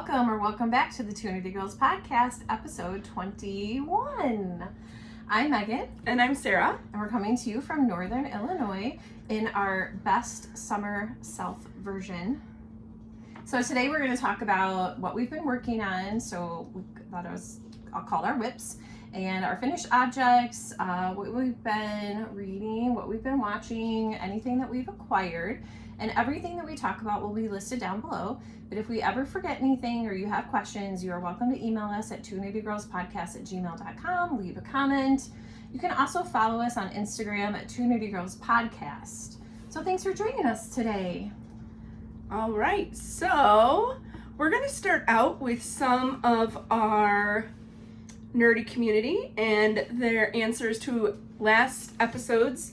welcome back to the Knerdy Girls podcast, episode 21. I'm Megan. And I'm Sarah. And we're coming to you from Northern Illinois in our best summer self version. So today we're going to talk about what we've been working on. So we thought I'll call our whips and our finished objects, what we've been reading, what we've been watching, anything that we've acquired. And everything that we talk about will be listed down below. But if we ever forget anything or you have questions, you are welcome to email us at twonerdygirlspodcast@gmail.com. Leave a comment. You can also follow us on Instagram at twonerdygirlspodcast. So thanks for joining us today. All right, so we're going to start out with some of our nerdy community and their answers to last episode's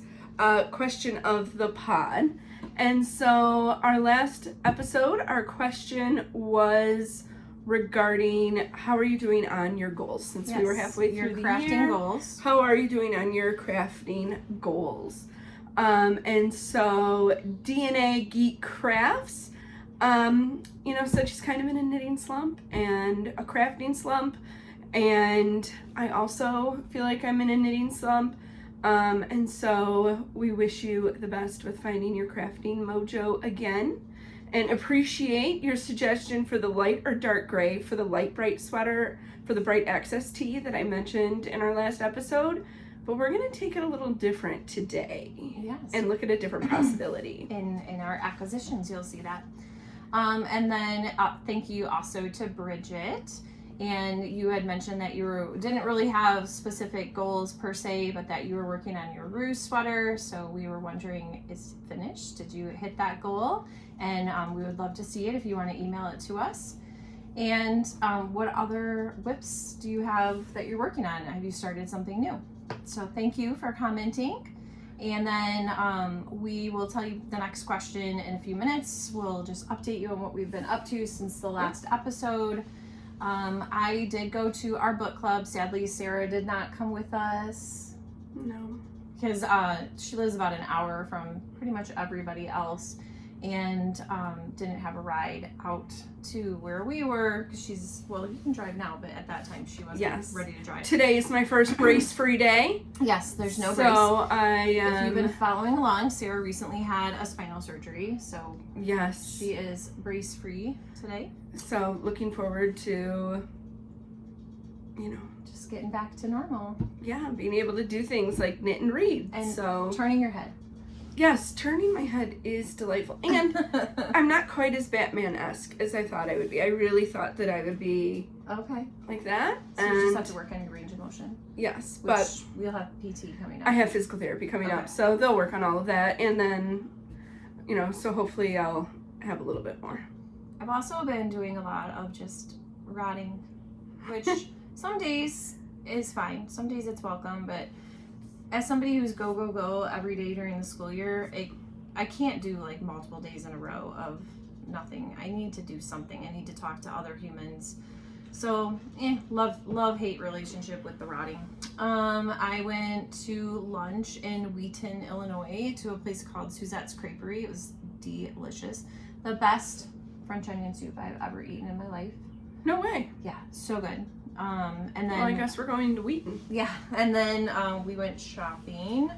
question of the pod. And so our last episode, our question was regarding how are you doing on your goals since we were halfway through the crafting year. Goals. How are you doing on your crafting goals? And so DNA Geek Crafts, said she's kind of in a knitting slump and a crafting slump. And I also feel like I'm in a knitting slump. And so we wish you the best with finding your crafting mojo again, and appreciate your suggestion for the light or dark gray for the light bright sweater for the bright access tee that I mentioned in our last episode. But we're going to take it a little different today. Yes. And look at a different possibility. In our acquisitions, you'll see that. And then thank you also to Bridget. And you had mentioned that you didn't really have specific goals per se, but that you were working on your ruse sweater. So we were wondering, is it finished? Did you hit that goal? And we would love to see it if you want to email it to us. And what other whips do you have that you're working on? Have you started something new? So thank you for commenting. And then we will tell you the next question in a few minutes. We'll just update you on what we've been up to since the last episode. I did go to our book club. Sadly, Sarah did not come with us. No. Because she lives about an hour from pretty much everybody else and didn't have a ride out to where we were. Because you can drive now, but at that time she wasn't ready to drive. Today is my first brace-free day. Yes, there's no brace. So if you've been following along, Sarah recently had a spinal surgery. So yes, she is brace-free today. So looking forward to, just getting back to normal. Yeah, being able to do things like knit and read. And turning your head. Yes, turning my head is delightful. And I'm not quite as Batman-esque as I thought I would be. I really thought that I would be like that. So you just have to work on your range of motion. Yes, but we'll have PT coming up. I have physical therapy coming up, so they'll work on all of that. And then, so hopefully I'll have a little bit more. I've also been doing a lot of just rotting, which some days is fine. Some days it's welcome, but as somebody who's go every day during the school year, I can't do like multiple days in a row of nothing. I need to do something. I need to talk to other humans. So, love-hate relationship with the rotting. I went to lunch in Wheaton, Illinois to a place called Suzette's Creperie. It was delicious. The best French onion soup I've ever eaten in my life. No way. Yeah, so good. And then I guess we're going to Wheaton. Yeah, and then we went shopping.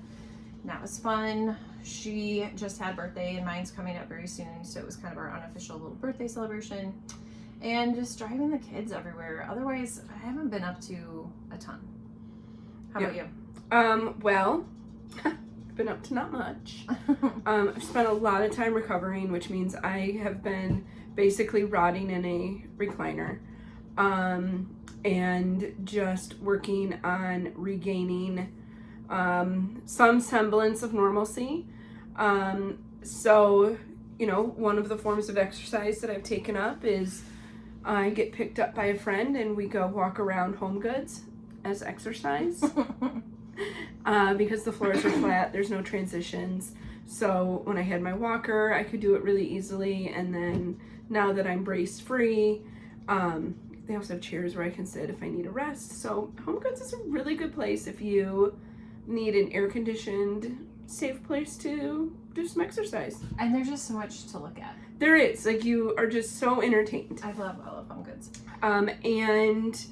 And that was fun. She just had a birthday, and mine's coming up very soon, so it was kind of our unofficial little birthday celebration. And just driving the kids everywhere. Otherwise, I haven't been up to a ton. How about you? Well, I've been up to not much. I've spent a lot of time recovering, which means I have been basically rotting in a recliner. And just working on regaining some semblance of normalcy. So, one of the forms of exercise that I've taken up is I get picked up by a friend and we go walk around Home Goods as exercise. Because the floors are flat, there's no transitions. So when I had my walker, I could do it really easily. And then now that I'm brace free, they also have chairs where I can sit if I need a rest. So Home Goods is a really good place if you need an air-conditioned safe place to do some exercise. And there's just so much to look at. There is. Like, you are just so entertained. I love home goods. And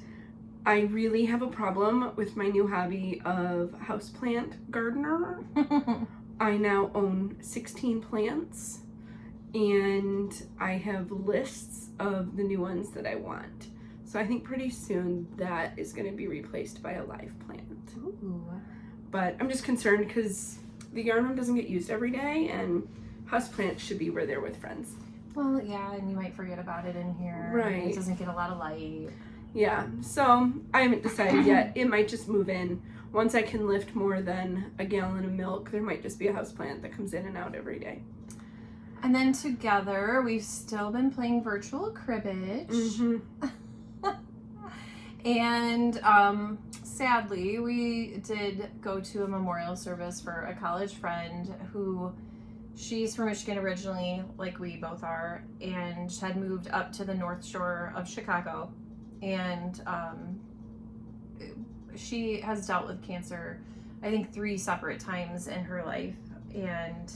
I really have a problem with my new hobby of houseplant gardener. I now own 16 plants, and I have lists of the new ones that I want. So I think pretty soon that is going to be replaced by a live plant. Ooh. But I'm just concerned because the yarn room doesn't get used every day, and houseplants should be where they're with friends. Well, yeah, and you might forget about it in here. Right. It doesn't get a lot of light. Yeah, so I haven't decided yet. It might just move in. Once I can lift more than a gallon of milk, there might just be a houseplant that comes in and out every day. And then together, we've still been playing virtual cribbage. Mm-hmm. And sadly, we did go to a memorial service for a college friend who, she's from Michigan originally, like we both are, and had moved up to the North Shore of Chicago. And she has dealt with cancer, I think 3 separate times in her life. And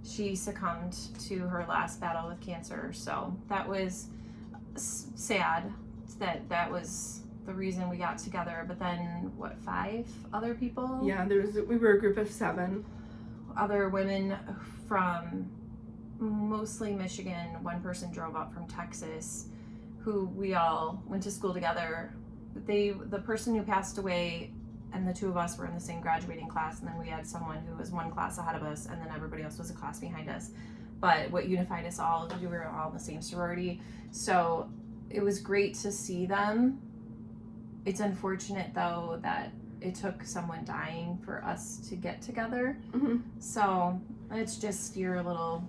she succumbed to her last battle with cancer. So that was sad that was the reason we got together. But then, what, 5 other people? Yeah, we were a group of 7. Other women from mostly Michigan. One person drove up from Texas, who we all went to school together. The person who passed away, and the 2 of us were in the same graduating class, and then we had someone who was 1 class ahead of us, and then everybody else was a class behind us. But what unified us all, we were all in the same sorority. So it was great to see them. It's unfortunate, though, that it took someone dying for us to get together. Mm-hmm. So it's just your little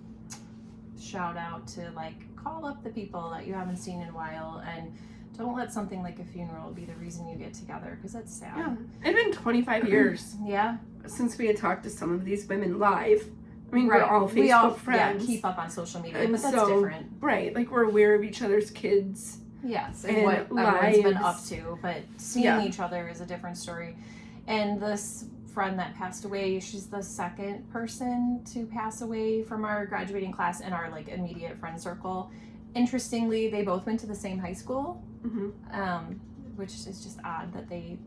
shout out to, like, call up the people that you haven't seen in a while, and don't let something like a funeral be the reason you get together, because that's sad. Yeah, it had been 25 years Yeah. since we had talked to some of these women live. I mean, Right. we're all Facebook friends. Yeah, keep up on social media, And but that's so, different. Right, like we're aware of each other's kids. Yes, and And what everyone's been up lives. to, but seeing each other is a different story. And this friend that passed away, she's the 2nd person to pass away from our graduating class in our, like, immediate friend circle. Interestingly, they both went to the same high school, Mm-hmm. which is just odd that they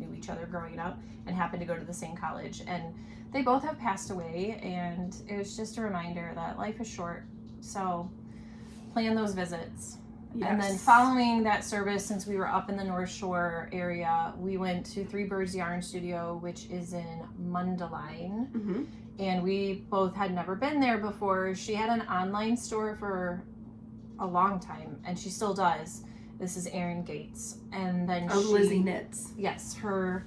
knew each other growing up and happened to go to the same college. And they both have passed away, and it was just a reminder that life is short. So plan those visits. Yes. And then following that service, since we were up in the North Shore area, we went to Three Birds Yarn Studio, which is in Mundelein. Mm-hmm. And we both had never been there before. She had an online store for a long time, and she still does. This is Erin Gates. And then Lizzie Knits. Yes, her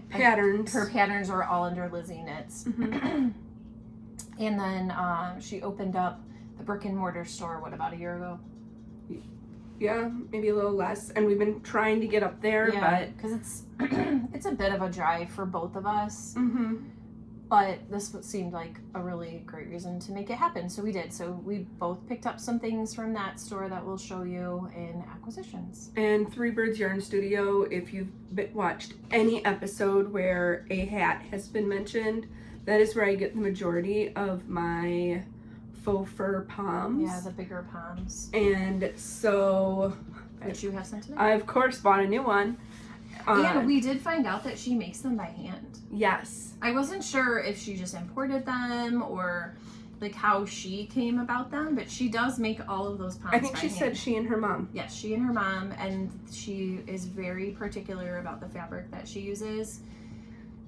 Patterns. Her patterns are all under Lizzie Knits. Mm-hmm. And then she opened up the brick and mortar store, about a year ago? Yeah, maybe a little less. And we've been trying to get up there, but because it's a bit of a drive for both of us. Mm-hmm. But this seemed like a really great reason to make it happen, so we did. So we both picked up some things from that store that we'll show you in acquisitions. And Three Birds Yarn Studio, if you've watched any episode where a hat has been mentioned, that is where I get the majority of my faux fur poms. Yeah, the bigger poms. And so, Which you have some today. I of course bought a new one. And we did find out that she makes them by hand. Yes. I wasn't sure if she just imported them or like how she came about them, but she does make all of those poms. I think she said she and her mom. Yes, she and her mom, and she is very particular about the fabric that she uses.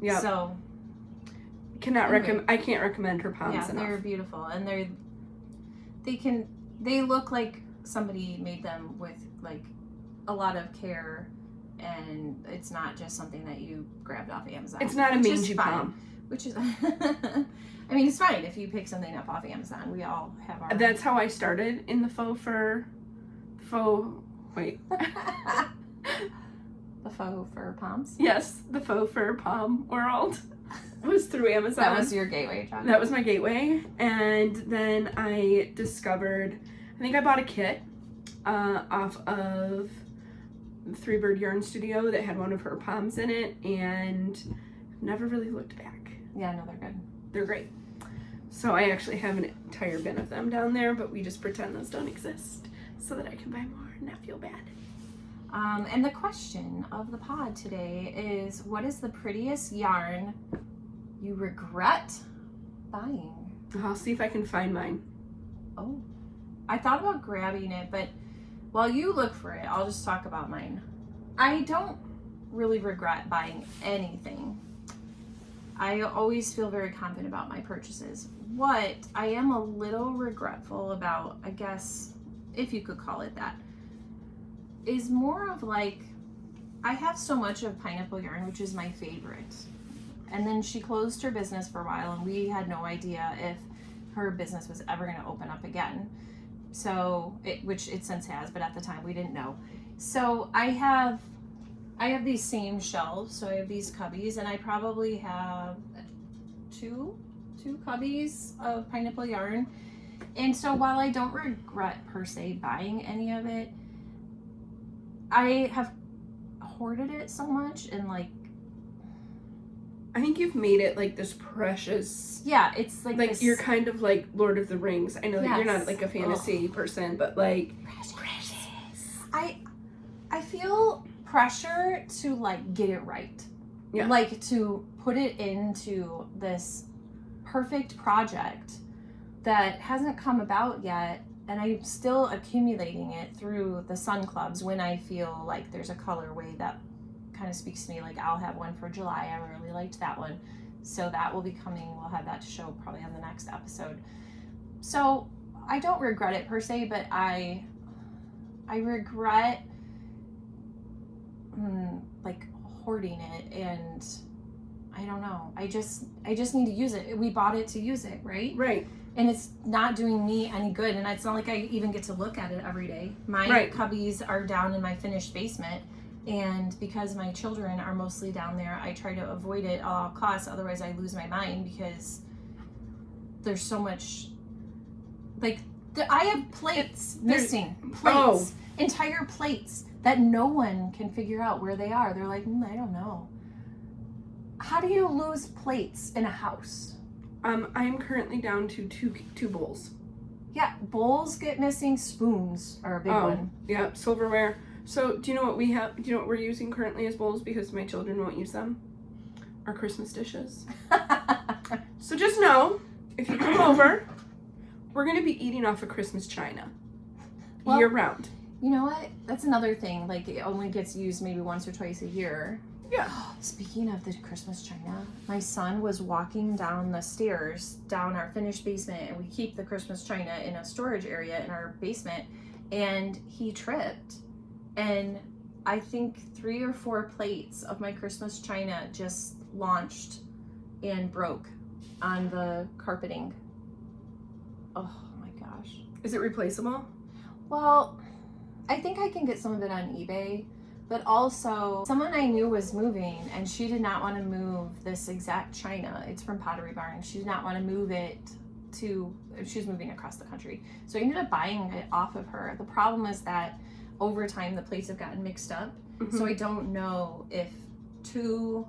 Yeah. So I can't recommend her poms enough. They're beautiful, and they look like somebody made them with like a lot of care, and it's not just something that you grabbed off Amazon. It's not a mangy pom. Which is, I mean, it's fine if you pick something up off Amazon. We all have our. That's how I started in the faux fur poms. Yes, the faux fur pom world was through Amazon. That was your gateway, John. That was my gateway, and then I discovered. I think I bought a kit off of Three Bird Yarn Studio that had one of her poms in it, and never really looked back. Yeah, no, they're good. They're great. So I actually have an entire bin of them down there, but we just pretend those don't exist so that I can buy more and not feel bad. And the question of the pod today is, what is the prettiest yarn you regret buying? I'll see if I can find mine. Oh, I thought about grabbing it, but while you look for it, I'll just talk about mine. I don't really regret buying anything. I always feel very confident about my purchases. What I am a little regretful about, I guess, if you could call it that, is more of like, I have so much of Pineapple Yarn, which is my favorite. And then she closed her business for a while, and we had no idea if her business was ever going to open up again. So, which it since has, but at the time we didn't know. So I have these same shelves. So I have these cubbies, and I probably have two cubbies of Pineapple Yarn. And so while I don't regret per se buying any of it, I have hoarded it so much, and like, I think you've made it like this precious. Yeah, it's like this, you're kind of like Lord of the Rings. I know that you're Yes. not like a fantasy person, but like precious. I feel pressure to like get it right. Yeah. Like to put it into this perfect project that hasn't come about yet, and I'm still accumulating it through the Sun Clubs when I feel like there's a colorway that kind of speaks to me. Like, I'll have one for July. I really liked that one, so that will be coming. We'll have that to show probably on the next episode. So I don't regret it per se, but I regret like hoarding it, and I don't know. I just need to use it. We bought it to use it, right? Right. And it's not doing me any good, and it's not like I even get to look at it every day. My cubbies are down in my finished basement, and because my children are mostly down there, I try to avoid it at all costs. Otherwise I lose my mind, because there's so much, like, I have plates missing. Plates. Entire plates that no one can figure out where they are. They're like, I don't know. How do you lose plates in a house? I'm currently down to two bowls. Yeah, bowls get missing. Spoons are a big one. Yeah, silverware. So do you know what we have? Do you know what we're using currently as bowls, because my children won't use them? Our Christmas dishes. So just know, if you come over, we're going to be eating off of Christmas china year round. You know what? That's another thing. Like, it only gets used maybe once or twice a year. Yeah. Speaking of the Christmas china, my son was walking down the stairs down our finished basement, and we keep the Christmas china in a storage area in our basement, and he tripped, and I think 3 or 4 plates of my Christmas china just launched and broke on the carpeting. Oh my gosh. Is it replaceable? Well, I think I can get some of it on eBay. But also, someone I knew was moving, and she did not want to move this exact china. It's from Pottery Barn. She did not want to move it to, she was moving across the country. So I ended up buying it off of her. The problem is that over time, the plates have gotten mixed up. Mm-hmm. So I don't know if two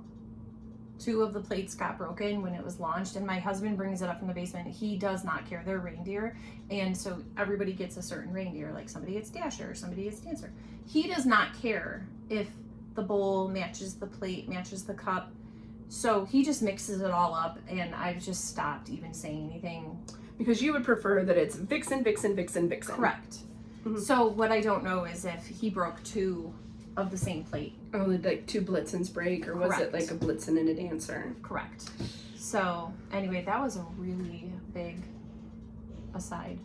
of the plates got broken when it was launched, and my husband brings it up from the basement. He does not care. They're reindeer, and so everybody gets a certain reindeer. Like, somebody gets Dasher, somebody gets Dancer. He does not care if the bowl matches the plate, matches the cup. So he just mixes it all up, and I've just stopped even saying anything. Because you would prefer that it's Vixen, Vixen, Vixen, Vixen. Correct. Mm-hmm. So what I don't know is if he broke 2 of the same plate. Oh, like 2 Blitzens break, or was it like a Blitzen and a Dancer? Correct. So anyway, that was a really big aside.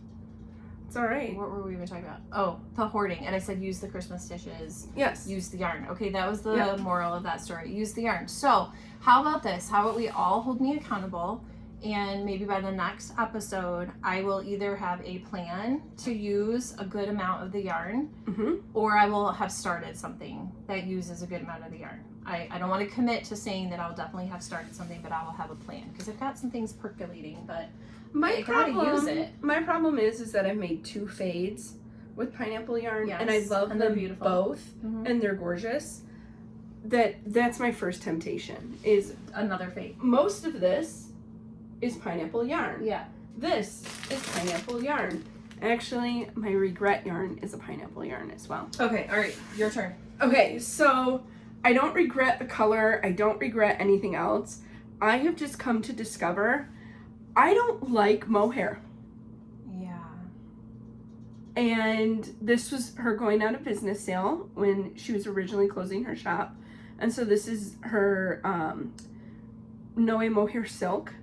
It's all right. What were we even talking about? Oh, the hoarding. And I said use the Christmas dishes. Yes. Use the yarn. Okay, that was the moral of that story. Use the yarn. So how about this? How about we all hold me accountable, and maybe by the next episode, I will either have a plan to use a good amount of the yarn, mm-hmm. or I will have started something that uses a good amount of the yarn. I don't want to commit to saying that I'll definitely have started something, but I will have a plan, because I've got some things percolating, but I gotta use it. My problem is that I've made 2 fades with Pineapple Yarn, and I love them beautiful. both, mm-hmm. and they're gorgeous. that's my first temptation is Another fake. most of this is pineapple yarn. Yeah. This is pineapple yarn. Actually, my regret yarn is a pineapple yarn as well. Okay, all right, your turn. Okay, so I don't regret the color. I don't regret anything else. I have just come to discover I don't like mohair. Yeah. And this was her going out of business sale when she was originally closing her shop. And so this is her Noe Mohair Silk.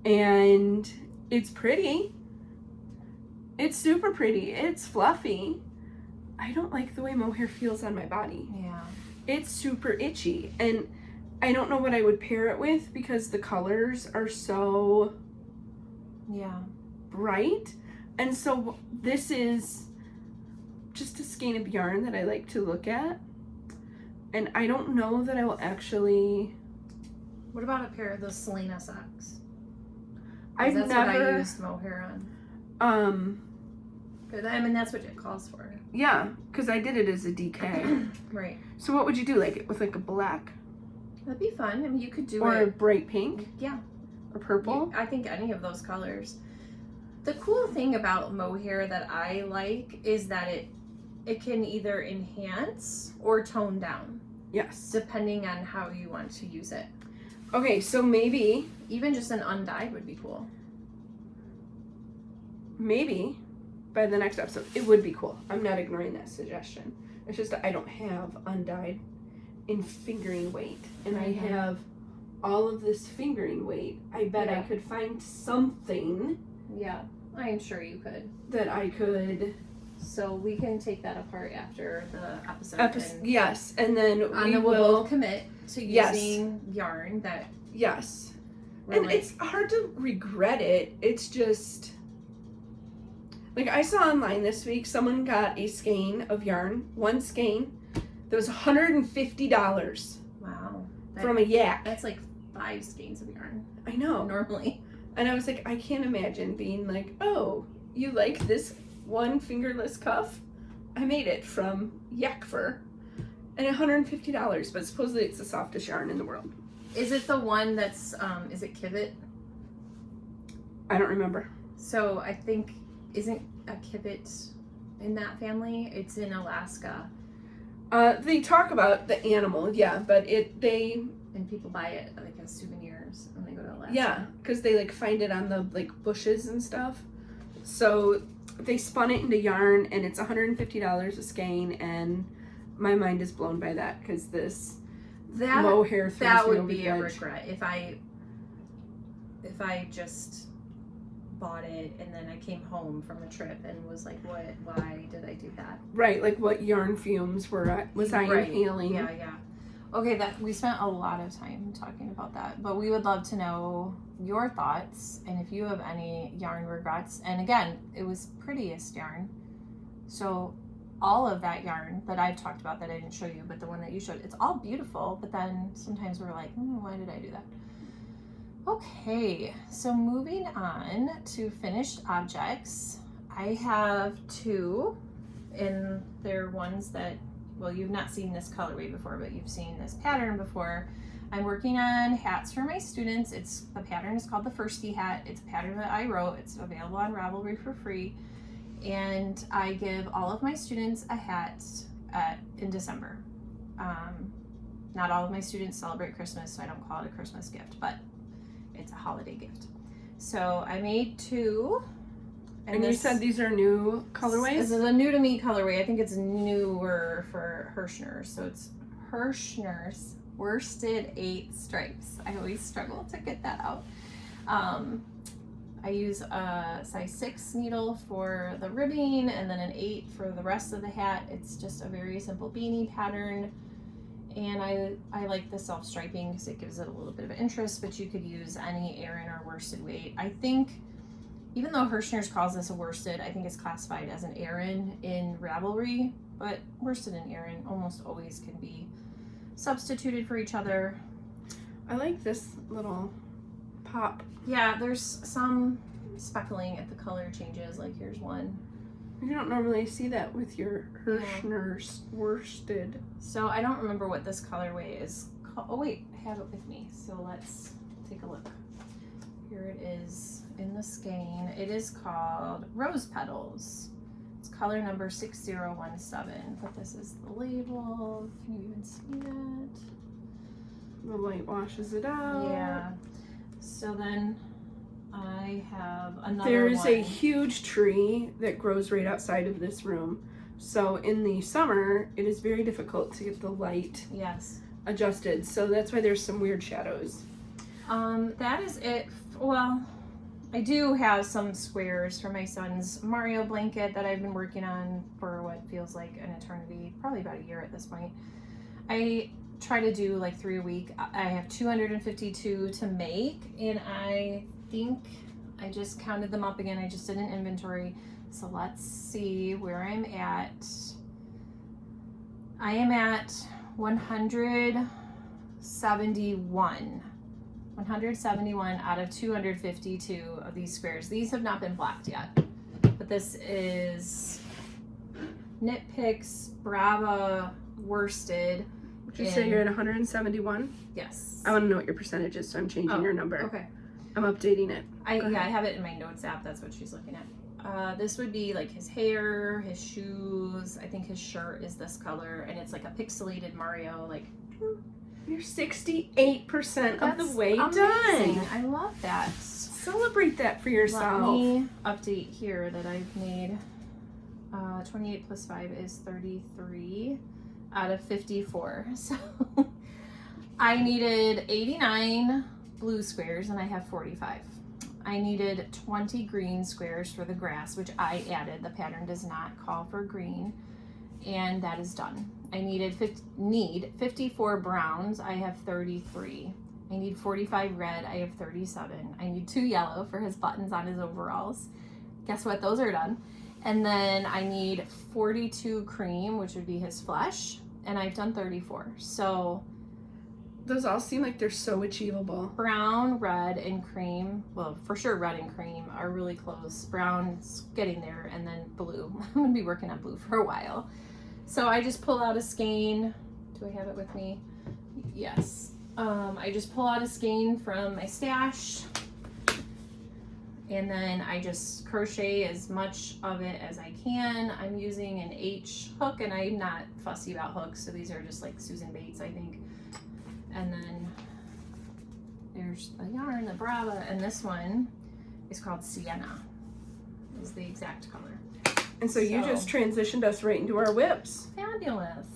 And it's pretty. It's super pretty. It's fluffy. I don't like the way mohair feels on my body. Yeah. It's super itchy. And I don't know what I would pair it with because the colors are so bright. And so this is just a skein of yarn that I like to look at. And I don't know that I will actually... What about a pair of those Selena socks? I've That's never... what I used mohair on. But I mean, that's what it calls for. Yeah, because I did it as a DK. Right. So what would you do? Like it with like a black? That'd be fun. I mean, you could do or it. a bright pink? Yeah. Or purple? I think any of those colors. The cool thing about mohair that I like is that it can either enhance or tone down. Yes. Depending on how you want to use it. Okay, so maybe... Even just an undyed would be cool. Maybe by the next episode it would be cool. I'm not ignoring that suggestion. It's just that I don't have undyed in fingering weight. And I have all of this fingering weight. I bet I could find something. Yeah, I am sure you could. That I could... So we can take that apart after the episode. Yes, and then we'll both commit to using yarn that... Yes. And it's hard to regret it. It's just... Like, I saw online this week, someone got a skein of yarn, one skein, that was $150. Wow. From a yak. That's like 5 skeins of yarn. I know. Normally. And I was like, I can't imagine being like, oh, you like this one fingerless cuff? I made it from yak fur. And $150, but supposedly it's the softest yarn in the world. Is it the one that's, is it Kivit? I don't remember. So I think... Isn't a Kivit in that family? It's in Alaska. They talk about the animal, yeah, but and people buy it like as souvenirs when they go to Alaska. Yeah, because they like find it on the like bushes and stuff. So they spun it into yarn, and it's $150 a skein, and my mind is blown by that because this mohair throws that me would over be the a edge. regret if I just bought it and then I came home from a trip and was like, why did I do that? Right, like what yarn fumes was I inhaling? Yeah. Okay, that we spent a lot of time talking about that, but we would love to know your thoughts and if you have any yarn regrets. And again, it was prettiest yarn. So all of that yarn that I've talked about that I didn't show you, but the one that you showed, it's all beautiful, but then sometimes we're like, why did I do that? Okay, so moving on to finished objects. I have 2, and they're ones that, well, you've not seen this colorway before, but you've seen this pattern before. I'm working on hats for my students. The pattern is called the Firstie hat. It's a pattern that I wrote. It's available on Ravelry for free. And I give all of my students a hat in December. Not all of my students celebrate Christmas, so I don't call it a Christmas gift, but it's a holiday gift. So I made 2. And you said these are new colorways? This is a new to me colorway. I think it's newer for Hirschner's. So it's Hirschner's Worsted 8 Stripes. I always struggle to get that out. I use a size 6 needle for the ribbing and then an 8 for the rest of the hat. It's just a very simple beanie pattern. And I like the self-striping because it gives it a little bit of interest, but you could use any Aran or worsted weight. I think, even though Hirschner's calls this a worsted, I think it's classified as an Aran in Ravelry, but worsted and Aran almost always can be substituted for each other. I like this little pop. Yeah, there's some speckling at the color changes, like here's one. You don't normally see that with your Hirschner's worsted. So I don't remember what this colorway is called. Oh wait, I have it with me. So let's take a look. Here it is in the skein. It is called Rose Petals. It's color number 6017. But this is the label. Can you even see that? The light washes it out. Yeah. So then I have another There's one. a huge tree that grows right outside of this room. So in the summer, it is very difficult to get the light adjusted. So that's why there's some weird shadows. That is it. Well, I do have some squares for my son's Mario blanket that I've been working on for what feels like an eternity, probably about a year at this point. I try to do like 3 a week. I have 252 to make, and I think I just counted them up again. I just did an inventory. So let's see where I'm at. I am at 171. 171 out of 252 of these squares. These have not been blacked yet, but this is Knit Picks Brava worsted. Would you say you're at 171? Yes. I want to know what your percentage is, so I'm changing your number. Okay. I'm updating it. I have it in my notes app. That's what she's looking at. This would be like his hair, his shoes. I think his shirt is this color, and it's like a pixelated Mario. Like, you're 68% of the way amazing. done. I love that. Celebrate that for yourself. Let me update here that I've made. 28 plus 5 is 33 out of 54. So I needed 89 blue squares and I have 45. I needed 20 green squares for the grass, which I added. The pattern does not call for green, and that is done. I need 54 browns. I have 33. I need 45 red. I have 37. I need 2 yellow for his buttons on his overalls. Guess what? Those are done. And then I need 42 cream, which would be his flesh, and I've done 34. So those all seem like they're so achievable. Brown, red, and cream, well, for sure red and cream are really close. Brown's getting there, and then blue. I'm gonna be working on blue for a while. So I just pull out a skein. Do I have it with me? Yes. I just pull out a skein from my stash, and then I just crochet as much of it as I can. I'm using an H hook, and I'm not fussy about hooks, so these are just like Susan Bates, I think. And then there's the yarn, the Brava, and this one is called Sienna, is the exact color. And so you just transitioned us right into our whips. Fabulous.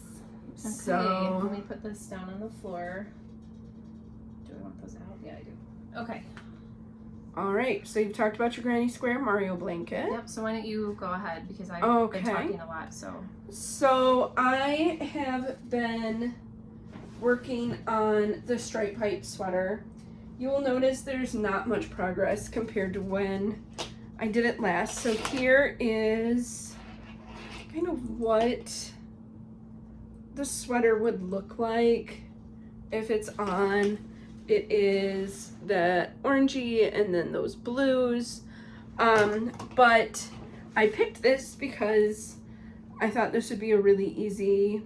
Okay, So let me put this down on the floor. Do I want those out? Yeah, I do. Okay. all right, so you've talked about your granny square Mario blanket. Yep, so why don't you go ahead, because I've been talking a lot, so. So I have been working on the stripe pipe sweater. You will notice there's not much progress compared to when I did it last. So here is kind of what the sweater would look like if it's on. It is the orangey and then those blues. But I picked this because I thought this would be a really easy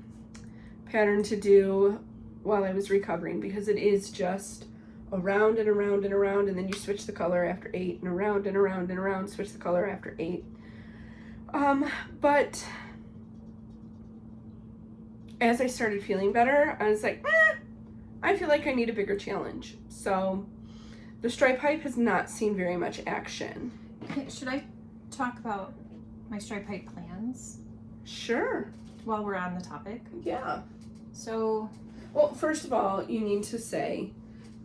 pattern to do while I was recovering, because it is just around and around and around, and then you switch the color after 8, and around and around and around, switch the color after 8. But as I started feeling better, I was like, I feel like I need a bigger challenge. So the stripe pipe has not seen very much action. Okay, should I talk about my stripe pipe plans Sure. while we're on the topic? Yeah. So, well, first of all, you need to say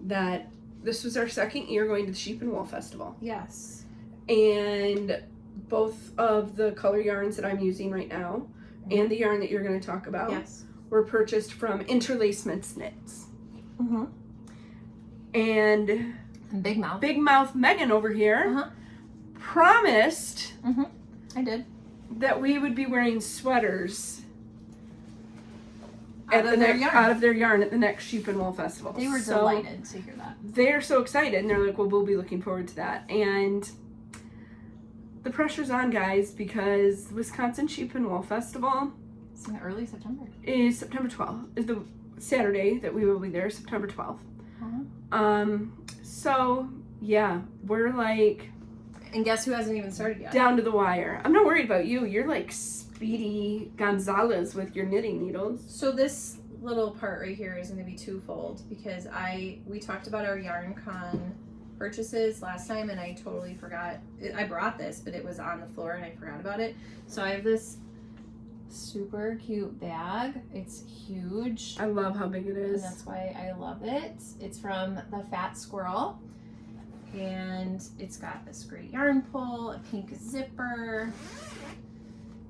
that this was our second year going to the Sheep and Wool Festival. yes. And both of the color yarns that I'm using right now and the yarn that you're going to talk about Yes. were purchased from Interlacements Knits. Mm-hmm. And Big Mouth. Big Mouth Megan over here promised Mm-hmm. I did. that we would be wearing sweaters Out of their yarn. out of their yarn at the next Sheep and Wool Festival. They were So delighted to hear that. they're so excited, and they're like, well, we'll be looking forward to that. And the pressure's on, guys, because Wisconsin Sheep and Wool Festival It's in early September. is September 12th. Is the Saturday that we will be there, September 12th. So yeah, we're like, And guess who hasn't even started yet? down to the wire. I'm not worried about you. You're like Speedy Gonzalez with your knitting needles. So this little part right here is going to be twofold because we talked about our YarnCon purchases last time and I totally forgot. I brought this, but it was on the floor and I forgot about it. So I have this super cute bag. It's huge. I love how big it is. And that's why I love it. It's from the Fat Squirrel. And it's got this great yarn pull, a pink zipper,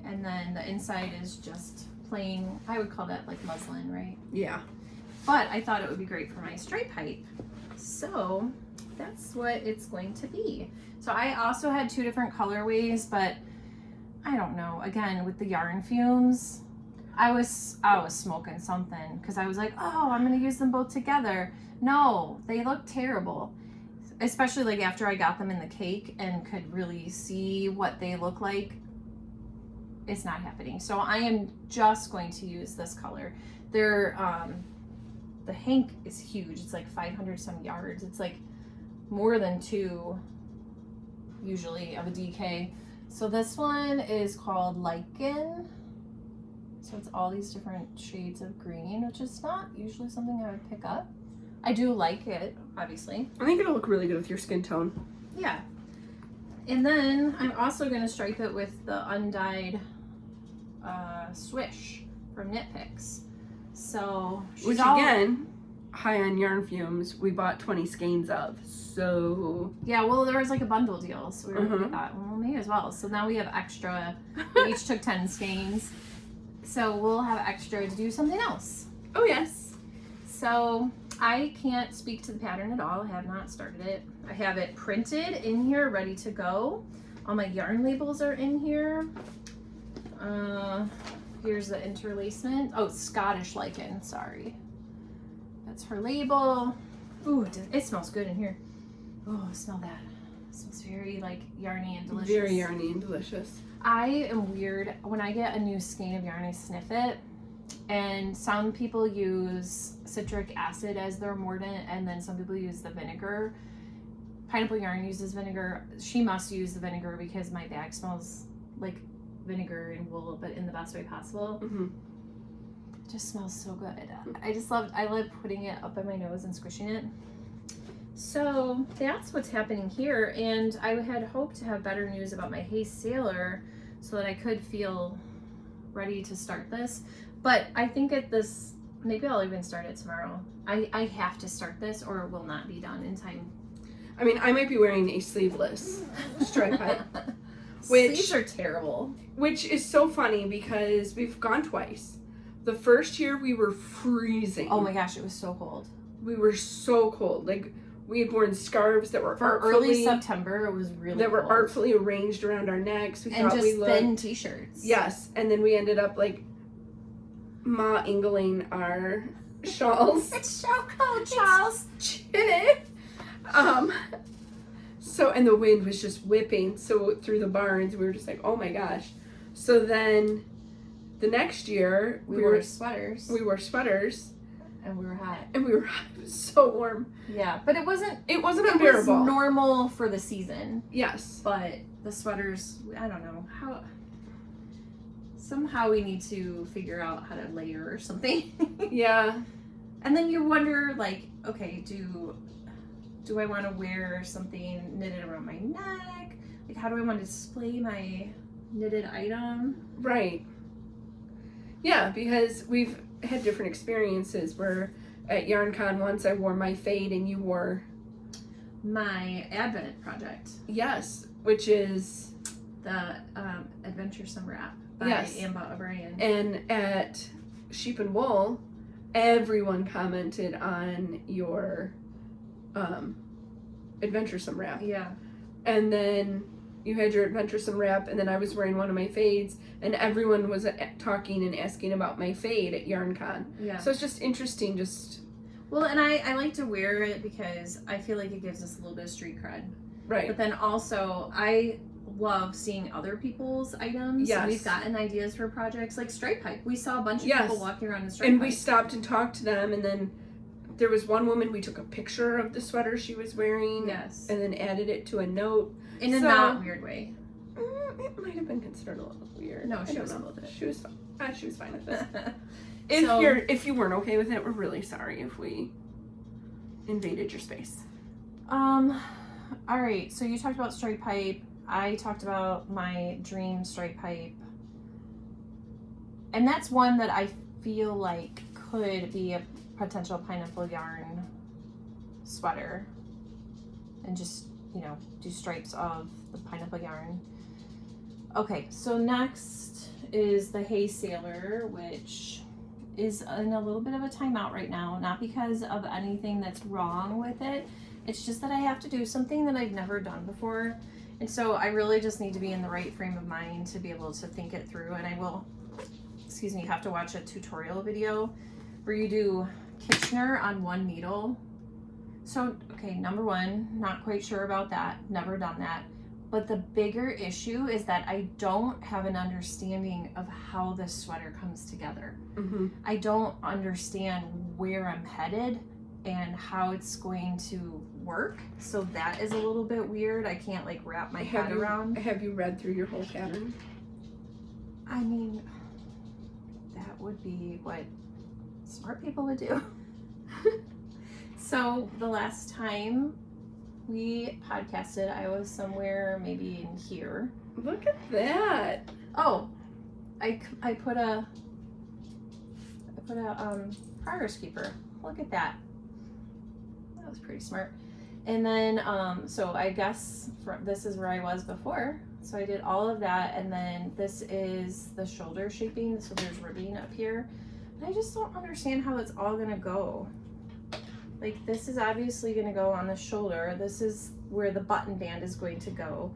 and then the inside is just plain, I would call that like muslin, right? Yeah. But I thought it would be great for my stripe pipe. So that's what it's going to be. So I also had 2 different colorways, but I don't know. Again, with the yarn fumes, I was smoking something because I was like, oh, I'm going to use them both together. No, they look terrible. Especially like after I got them in the cake and could really see what they look like. It's not happening. So I am just going to use this color. They're, the hank is huge. It's like 500 some yards. It's like more than 2 usually of a DK. So this one is called Lichen. So it's all these different shades of green, which is not usually something I would pick up. I do like it, obviously. I think it'll look really good with your skin tone. Yeah. And then I'm also going to stripe it with the undyed Swish from Knit Picks. So Which again, high on yarn fumes, we bought 20 skeins of. So yeah, well there was like a bundle deal, so we thought, well, may as well. So now we have extra. We each took 10 skeins, so we'll have extra to do something else. oh yes. So I can't speak to the pattern at all. I have not started it. I have it printed in here, ready to go. All my yarn labels are in here. Here's the interlacement. Oh, Scottish Lichen, sorry. That's her label. Ooh, it smells good in here. Oh, smell that. It smells very like yarny and delicious. Very yarny and delicious. I am weird. When I get a new skein of yarn, I sniff it. And some people use citric acid as their mordant, and then some people use the vinegar. Pineapple Yarn uses vinegar. She must use the vinegar because my bag smells like vinegar and wool, but in the best way possible. It just smells so good. I love putting it up in my nose and squishing it. So that's what's happening here, and I had hoped to have better news about my Hey Sailor so that I could feel ready to start this. But I think maybe I'll even start it tomorrow. I have to start this or it will not be done in time. I mean, I might be wearing a sleeveless stripe pipe. Sleeves are terrible. Which is so funny because we've gone twice. The first year we were freezing. Oh my gosh, it was so cold. We were so cold. Like, we had worn scarves that were For early September, it was really that were cold. artfully arranged around our necks. We And thought just we looked, thin t-shirts. yes, and then we ended up like Ma Ingling our shawls. It's so cold, Charles. Chilly. So, and the wind was just whipping so through the barns. We were just like, oh my gosh. So then the next year We wore sweaters. We wore sweaters. And we were hot. And we were so warm. Yeah, but it wasn't unbearable. It was normal for the season. Yes. But the sweaters, I don't know how. Somehow we need to figure out how to layer or something. Yeah. And then you wonder, like, okay, do I want to wear something knitted around my neck? Like, how do I want to display my knitted item? Right. Yeah, because we've had different experiences where at YarnCon once I wore my fade and you wore My Advent project. Yes, which is The Adventuresome Wrap by Yes. Amba O'Brien. and at Sheep and Wool, everyone commented on your adventuresome wrap. Yeah. And then you had your adventuresome wrap, and then I was wearing one of my fades, and everyone was talking and asking about my fade at YarnCon. Yeah. So it's just interesting, Well, and I like to wear it because I feel like it gives us a little bit of street cred. right. But then also, I love seeing other people's items. Yes. We've gotten ideas for projects like stripe pipe. We saw a bunch of Yes. people walking around in stripe And pipe. we stopped and talked to them, and then there was one woman, we took a picture of the sweater she was wearing. Yes. And then added it to a note. In a So- not weird way. It might have been considered a little weird. No, she I don't was know. cool with it. She was fine. She was fine with it. So- If you weren't okay with it, we're really sorry if we invaded your space. All right, so you talked about stripe pipe. I talked about my dream stripe pipe. And that's one that I feel like could be a potential pineapple yarn sweater. And just, you know, do stripes of the pineapple yarn. Okay, so next is the Hay Sailor, which is in a little bit of a timeout right now. Not because of anything that's wrong with it. It's just that I have to do something that I've never done before. And so I really just need to be in the right frame of mind to be able to think it through. And I will, have to watch a tutorial video where you do Kitchener on one needle. So, okay, number one, not quite sure about that. Never done that. But the bigger issue is that I don't have an understanding of how this sweater comes together. Mm-hmm. I don't understand where I'm headed and how it's going to work. So that is a little bit weird. I can't like wrap my head around. Have you read through your whole pattern? I mean, that would be what smart people would do. So the last time we podcasted, I was somewhere maybe in here. Look at that. Oh, I put a progress keeper. Look at that. That was pretty smart. And then, so I guess this is where I was before. So I did all of that, and then this is the shoulder shaping. So there's ribbing up here. And I just don't understand how it's all gonna go. Like, this is obviously gonna go on the shoulder. This is where the button band is going to go.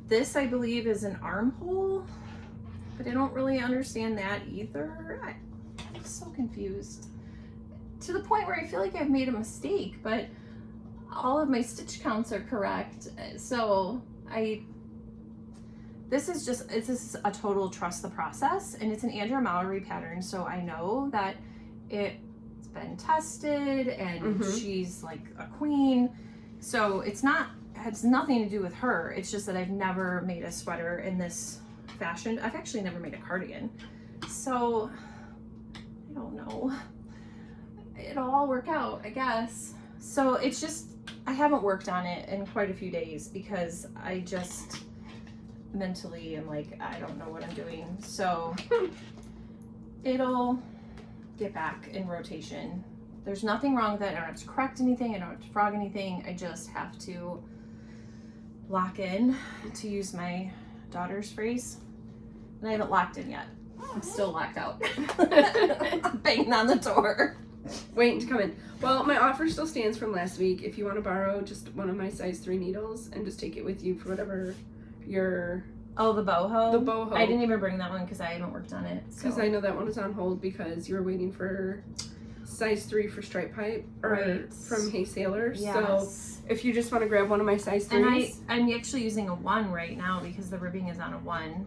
This, I believe, is an armhole, but I don't really understand that either. I'm so confused. To the point where I feel like I've made a mistake, but all of my stitch counts are correct. So this is a total trust the process, and it's an Andrea Mallory pattern. So I know that it's been tested and she's like a queen. So it has nothing to do with her. It's just that I've never made a sweater in this fashion. I've actually never made a cardigan. So I don't know. It'll all work out, I guess. So it's just, I haven't worked on it in quite a few days because I just mentally am like, I don't know what I'm doing. So it'll get back in rotation. There's nothing wrong with it. I don't have to correct anything. I don't have to frog anything. I just have to lock in, to use my daughter's phrase. And I haven't locked in yet. I'm still locked out. I'm banging on the door. Waiting to come in. Well, my offer still stands from last week. If you want to borrow just one of my size 3 needles and just take it with you for whatever your... Oh, the boho? The boho. I didn't even bring that one because I haven't worked on it. Because I know that one is on hold because you were waiting for size 3 for stripe pipe or from Hay Sailor. Yes. So if you just want to grab one of my size 3s. And I'm actually using a 1 right now because the ribbing is on a 1.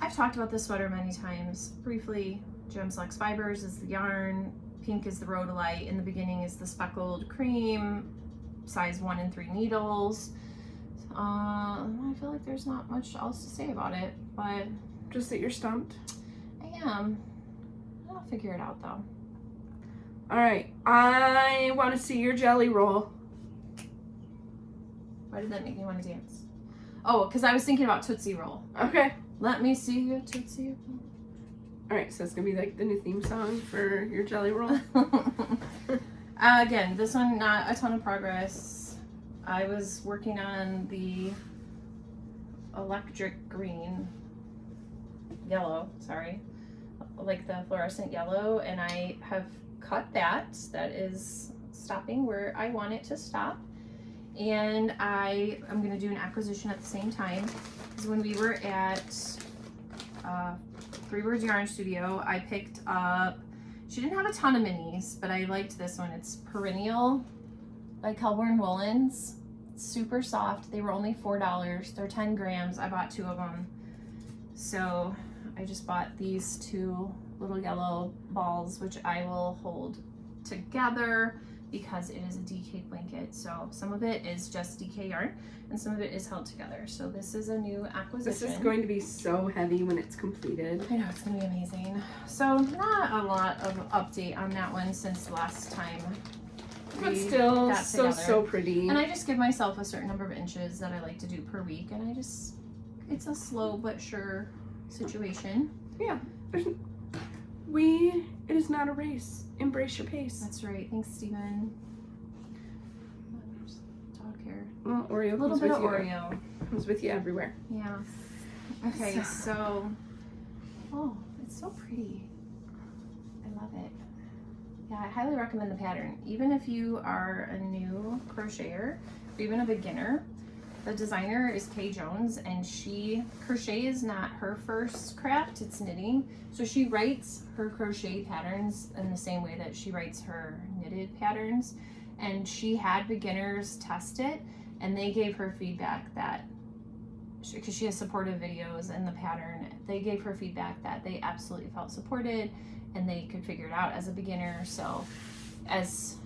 I've talked about this sweater many times. Briefly, Gems Luxe Fibers is the yarn. Pink is the rhodolite. In the beginning is the speckled cream. Size 1 and 3 needles. I feel like there's not much else to say about it, but Just that you're stumped. I am. I'll figure it out though. Alright, I want to see your jelly roll. Why did that make me want to dance? Oh, because I was thinking about Tootsie Roll. Okay. Let me see your Tootsie Roll. Alright, so it's going to be like the new theme song for your jelly roll. Again, this one, not a ton of progress. I was working on the electric yellow, like the fluorescent yellow, and I have cut that. That is stopping where I want it to stop. And I am going to do an acquisition at the same time, because when we were at Three Birds Yarn Studio, I picked up, she didn't have a ton of minis, but I liked this one. It's Perennial by Kelburn Woolens. super soft. They were only $4. They're 10 grams. I bought 2 of them. So I just bought these 2 little yellow balls, which I will hold together because it is a DK blanket. So some of it is just DK yarn and some of it is held together. So this is a new acquisition. This is going to be so heavy when it's completed. I know, it's gonna be amazing. So not a lot of update on that one since last time. But still, got together. so pretty. And I just give myself a certain number of inches that I like to do per week, and it's a slow but sure situation. Yeah, it is not a race. Embrace your pace. That's right. Thanks, Steven. Dog hair. Well, Oreo A little comes bit with of you. Oreo. Comes with you everywhere. Yeah. Okay, so oh, it's so pretty. I love it. Yeah, I highly recommend the pattern. Even if you are a new crocheter, or even a beginner, the designer is Kay Jones, and crochet is not her first craft, it's knitting. So she writes her crochet patterns in the same way that she writes her knitted patterns. And she had beginners test it, and they gave her feedback that, because she has supportive videos in the pattern, they gave her feedback that they absolutely felt supported and they could figure it out as a beginner. So as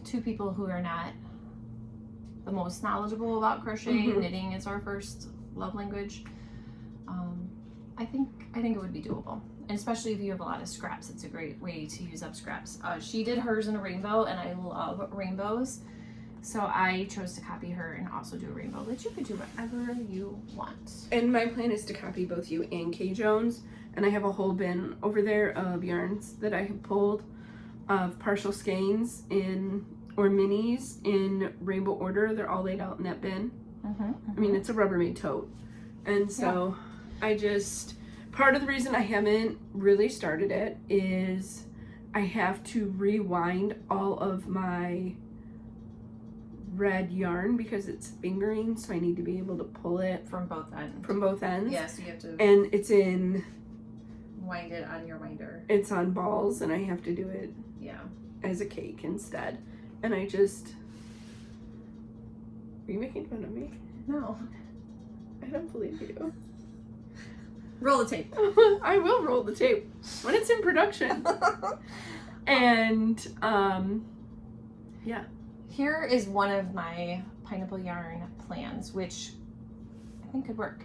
2 people who are not the most knowledgeable about crochet, knitting is our first love language, I think it would be doable. And especially if you have a lot of scraps, it's a great way to use up scraps. She did hers in a rainbow, and I love rainbows. So I chose to copy her and also do a rainbow, but you could do whatever you want. And my plan is to copy both you and Kay Jones. And I have a whole bin over there of yarns that I have pulled of partial skeins or minis in rainbow order. They're all laid out in that bin. I mean, it's a Rubbermaid tote. And so part of the reason I haven't really started it is I have to rewind all of my red yarn because it's fingering, so I need to be able to pull it from both ends. Yeah, so you have to and it's in wind it on your winder. It's on balls, and I have to do it as a cake instead. And are you making fun of me? No, I don't believe you. Roll the tape. I will roll the tape when it's in production. And yeah. Here is one of my pineapple yarn plans, which I think could work.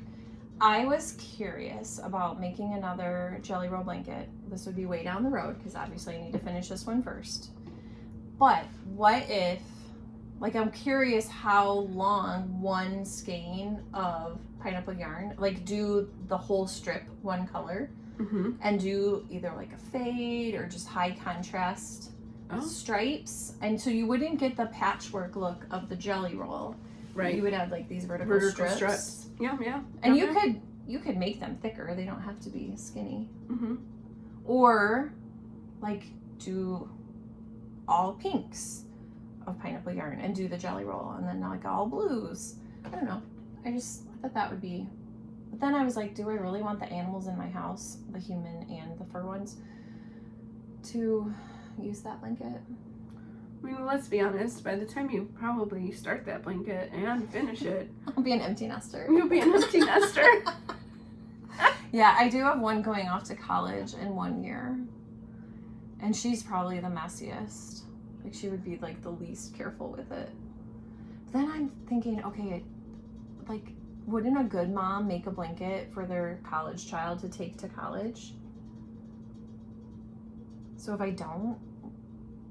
I was curious about making another jelly roll blanket. This would be way down the road because obviously I need to finish this one first. But what if, like, I'm curious how long one skein of pineapple yarn, like do the whole strip one color and do either like a fade or just high contrast stripes, and so you wouldn't get the patchwork look of the jelly roll. Right. You would have like these vertical strips. Yeah. And you could make them thicker. They don't have to be skinny. Or like do all pinks of pineapple yarn and do the jelly roll, and then like all blues. I don't know. I thought that would be. But then I was like, do I really want the animals in my house, the human and the fur ones, to use that blanket? I mean, let's be honest, by the time you probably start that blanket and finish it, I'll be an empty nester. You'll be an empty nester. Yeah, I do have one going off to college in 1 year. And she's probably the messiest. Like, she would be like the least careful with it. But then I'm thinking, okay, like, wouldn't a good mom make a blanket for their college child to take to college? So if I don't,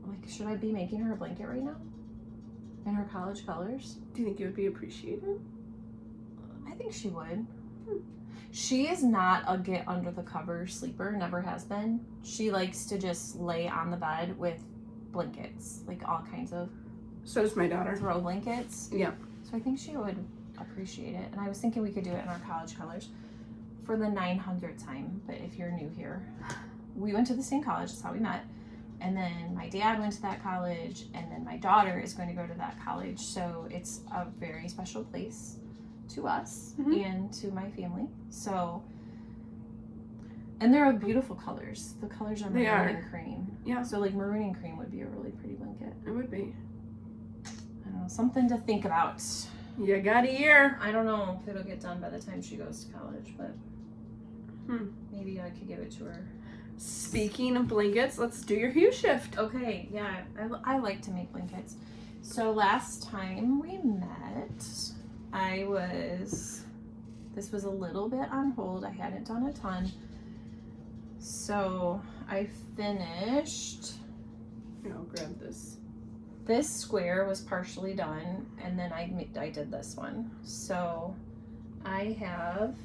like, should I be making her a blanket right now? In her college colors? Do you think it would be appreciated? I think she would. She is not a get under the covers sleeper, never has been. She likes to just lay on the bed with blankets, like all kinds of. So does my daughter. Throw blankets. Yeah. So I think she would appreciate it. And I was thinking we could do it in our college colors for the 900th time. But if you're new here, we went to the same college, that's how we met. And then my dad went to that college, and then my daughter is going to go to that college. So it's a very special place to us and to my family. So, and they're beautiful colors. The colors are maroon and cream. Yeah. So like maroon and cream would be a really pretty blanket. It would be. I don't know, something to think about. You got a year. I don't know if it'll get done by the time she goes to college, but maybe I could give it to her. Speaking of blankets, let's do your Hue Shift. Okay, yeah, I like to make blankets. So last time we met, this was a little bit on hold. I hadn't done a ton. So I finished. I'll grab this. This square was partially done, and then I did this one. So I have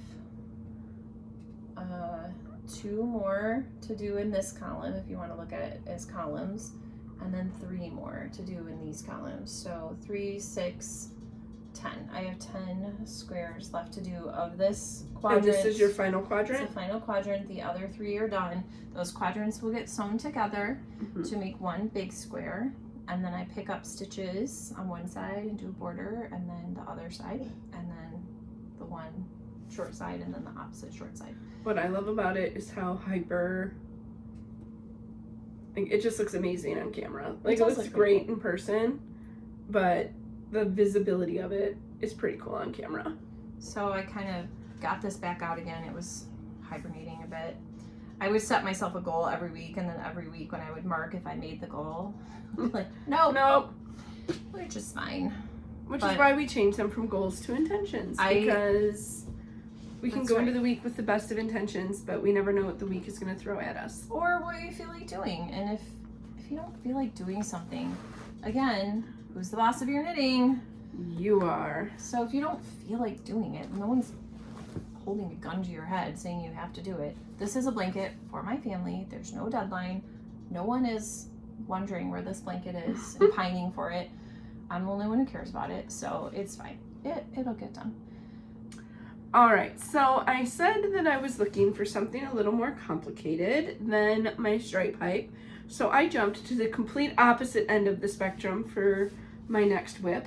2 more to do in this column, if you want to look at it as columns, and then 3 more to do in these columns. So 3, 6, 10. I have 10 squares left to do of this quadrant. And this is your final quadrant? It's the final quadrant. The other 3 are done. Those quadrants will get sewn together to make one big square. And then I pick up stitches on one side and do a border, and then the other side, and then the one short side, and then the opposite short side. What I love about it is how hyper, like, it just looks amazing on camera. Like, it looks great in person, but the visibility of it is pretty cool on camera. So I kind of got this back out again. It was hibernating a bit. I would set myself a goal every week, and then every week when I would mark if I made the goal, like, nope, which is fine. Which is why we change them from goals to intentions, because we can go into the week with the best of intentions, but we never know what the week is going to throw at us. Or what you feel like doing. And if you don't feel like doing something, again, who's the boss of your knitting? You are. So if you don't feel like doing it, no one's holding a gun to your head saying you have to do it. This is a blanket for my family. There's no deadline. No one is wondering where this blanket is and pining for it. I'm the only one who cares about it, so it's fine. It'll get done. All right, so I said that I was looking for something a little more complicated than my stripe pipe. So I jumped to the complete opposite end of the spectrum for my next whip.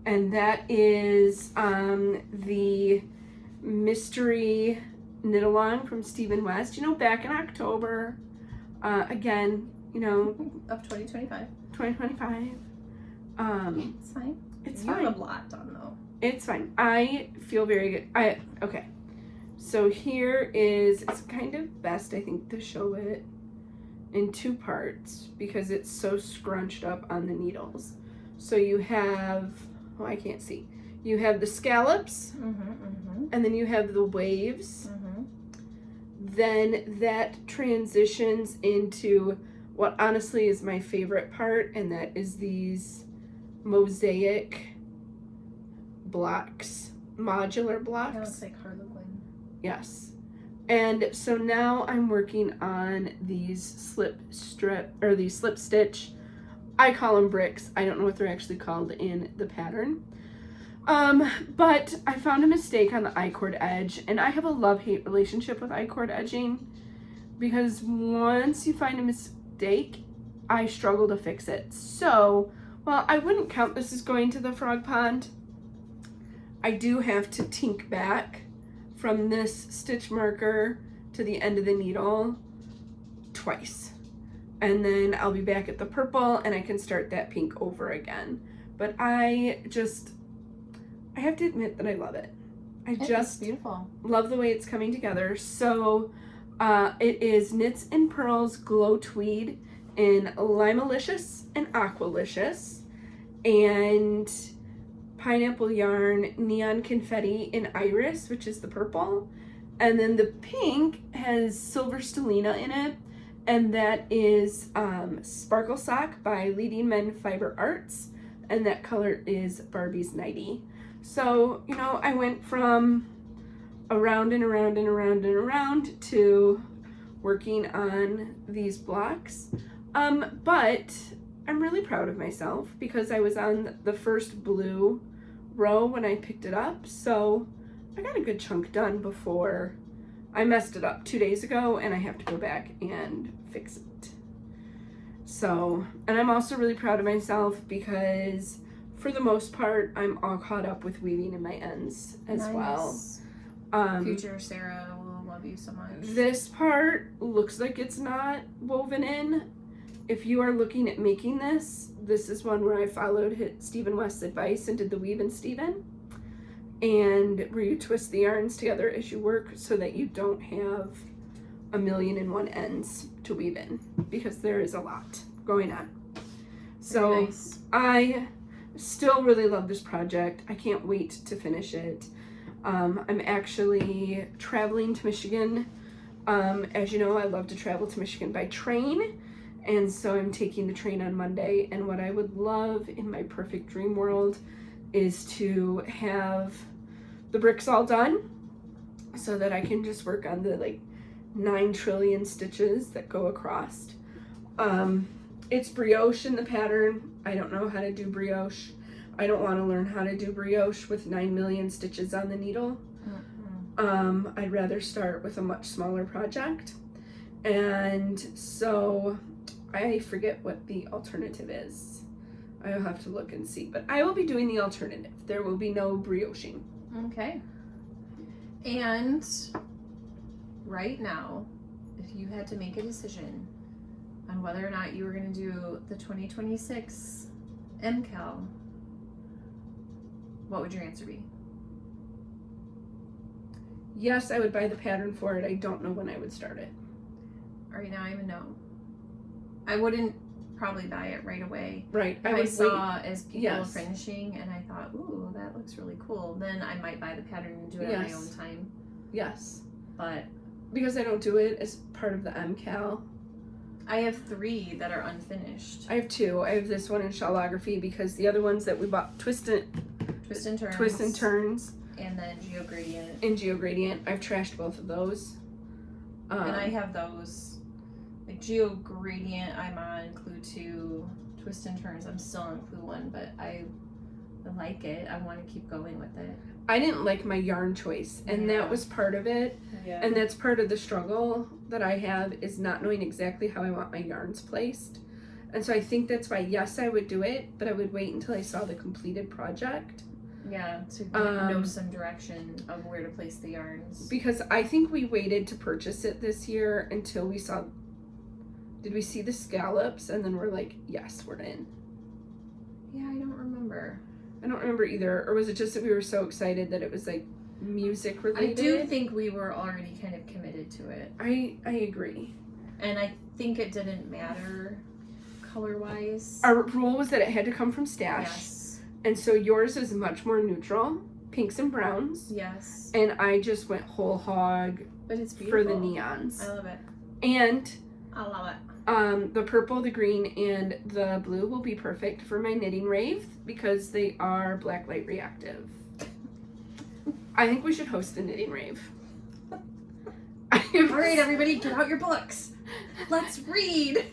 And that is the Mystery Knit Along from Stephen West. You know, back in October, again, you know. Of 2025. 2025. It's fine. It's you fine. have a lot done, though. It's fine. I feel very good. Okay. So here is, it's kind of best, I think, to show it in 2 parts because it's so scrunched up on the needles. So you have, oh, I can't see. You have the scallops, and then you have the waves. Then that transitions into what honestly is my favorite part, and that is these mosaic blocks, modular blocks. That looks like Harlequin. Yes. And so now I'm working on these slip stitch. I call them bricks. I don't know what they're actually called in the pattern. But I found a mistake on the I-cord edge, and I have a love-hate relationship with I-cord edging because once you find a mistake, I struggle to fix it. So, while I wouldn't count this as going to the frog pond, I do have to tink back from this stitch marker to the end of the needle twice. And then I'll be back at the purple and I can start that pink over again. But I have to admit that I love it. It's beautiful. Love the way it's coming together. So it is Knits and Pearls Glow Tweed in Limalicious and Aqualicious, and Pineapple Yarn Neon Confetti in Iris, which is the purple. And then the pink has Silver Stellina in it, and that is Sparkle Sock by Leading Men Fiber Arts, and that color is Barbie's Nighty. So, you know, I went from around and around and around and around to working on these blocks. But I'm really proud of myself because I was on the first blue row when I picked it up. So I got a good chunk done before I messed it up 2 days ago, and I have to go back and fix it. So, and I'm also really proud of myself because for the most part, I'm all caught up with weaving in my ends as well. Future Sarah will love you so much. This part looks like it's not woven in, if you are looking at making this, this is one where I followed Stephen West's advice and did the weave and Stephen, and where you twist the yarns together as you work so that you don't have 1,000,001 ends to weave in, because there is a lot going on. So Very nice. I still really love this project. I can't wait to finish it. I'm actually traveling to Michigan. As you know, I love to travel to Michigan by train, and so I'm taking the train on Monday. And what I would love in my perfect dream world is to have the bricks all done so that I can just work on the like 9 trillion stitches that go across. It's brioche in the pattern. I don't know how to do brioche. I don't want to learn how to do brioche with 9 million stitches on the needle. I'd rather start with a much smaller project. And so I forget what the alternative is. I'll have to look and see. But I will be doing the alternative. There will be no brioching. Okay. And right now, if you had to make a decision on whether or not you were going to do the 2026 MusiKAL, what would your answer be? Yes, I would buy the pattern for it. I don't know when I would start it. Right now, I'm a no. I wouldn't probably buy it right away. Right. I saw as people Yes. finishing, and I thought, ooh, that looks really cool. Then I might buy the pattern and do it at my own time. Yes. But Because I don't do it as part of the MusiKAL. I have 3 that are unfinished. I have 2. I have this one in Shawlography because the other ones that we bought, Twist and Turns, and then GeoGradient. and GeoGradient, I've trashed both of those. And I have those, like GeoGradient, I'm on Clue 2, Twist and Turns, I'm still on Clue 1, but I like it. I want to keep going with it. I didn't like my yarn choice, and Yeah. that was part of it. Yeah. And that's part of the struggle that I have, is not knowing exactly how I want my yarns placed. And so I think that's why, yes, I would do it, but I would wait until I saw the completed project. Yeah, to know some direction of where to place the yarns. Because I think we waited to purchase it this year until we saw, did we see the scallops? And then we're like, yes, we're in. Yeah, I don't remember. I don't remember either. Or was it just that we were so excited that it was like music related? I do think we were already kind of committed to it. I agree. And I think it didn't matter color-wise. Our rule was that it had to come from Stash. Yes. And so yours is much more neutral, pinks and browns. Yes. And I just went whole hog But it's beautiful. for the neons. I love it. And I love it. the purple, the green, and the blue will be perfect for my knitting rave because they are black light reactive. I think we should host a knitting rave. All right, everybody, get out your books. Let's read.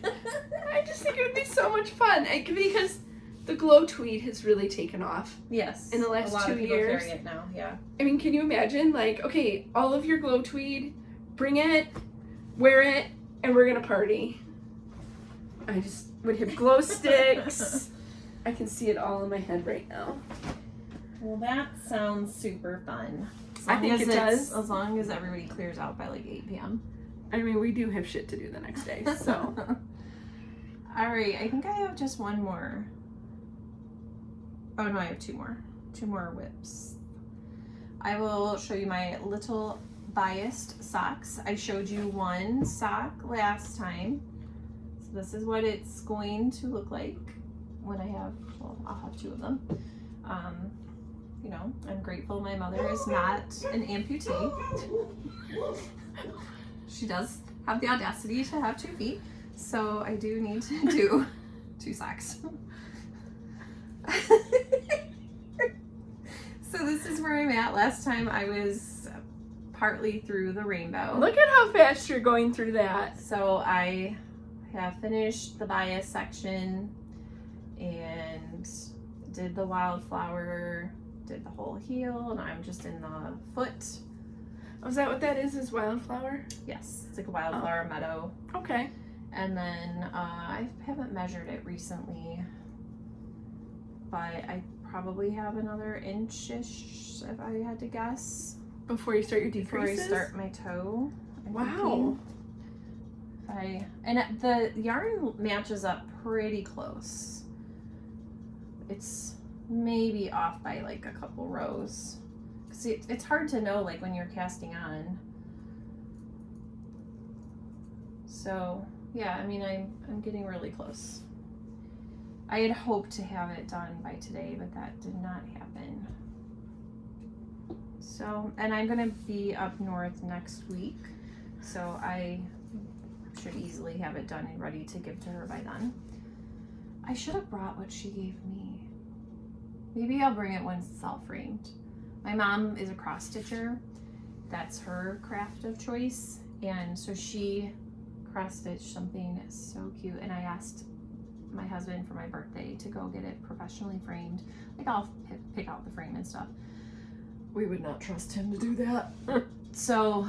I just think it would be so much fun because the glow tweed has really taken off. Yes. In the last a lot 2 of people years. carry it now. Yeah. I mean, can you imagine? Like, okay, all of your glow tweed, bring it, wear it, and we're gonna party. I just would have glow sticks. I can see it all in my head right now. Well, that sounds super fun. I think it does. As long as everybody clears out by like 8 p.m. I mean, we do have shit to do the next day, so. All right, I think I have just one more. Oh no, I have 2 more. 2 more whips. I will show you my little biased socks. I showed you one sock last time. So this is what it's going to look like when I have, well, I'll have 2 of them. You know, I'm grateful my mother is not an amputee. She does have the audacity to have 2 feet, so I do need to do 2 socks. So this is where I'm at. Last time I was partly through the rainbow. Look at how fast you're going through that. So I have finished the bias section and did the wildflower, did the whole heel, and I'm just in the foot. Oh, is that what that is wildflower? Yes, it's like a wildflower meadow. Okay. And then I haven't measured it recently, but I probably have another inch-ish if I had to guess. Before you start your Before decreases? I start my toe. I'm Wow. thinking. And the yarn matches up pretty close. It's maybe off by like a couple rows. Cause it's hard to know like when you're casting on. So yeah, I mean, I'm getting really close. I had hoped to have it done by today, but that did not happen. So, and I'm gonna be up north next week, so I should easily have it done and ready to give to her by then. I should have brought what she gave me. Maybe I'll bring it when it's all framed. My mom is a cross stitcher. That's her craft of choice, and so she cross-stitched something so cute, and I asked my husband for my birthday to go get it professionally framed. Like, I'll pick out the frame and stuff. We would not trust him to do that. So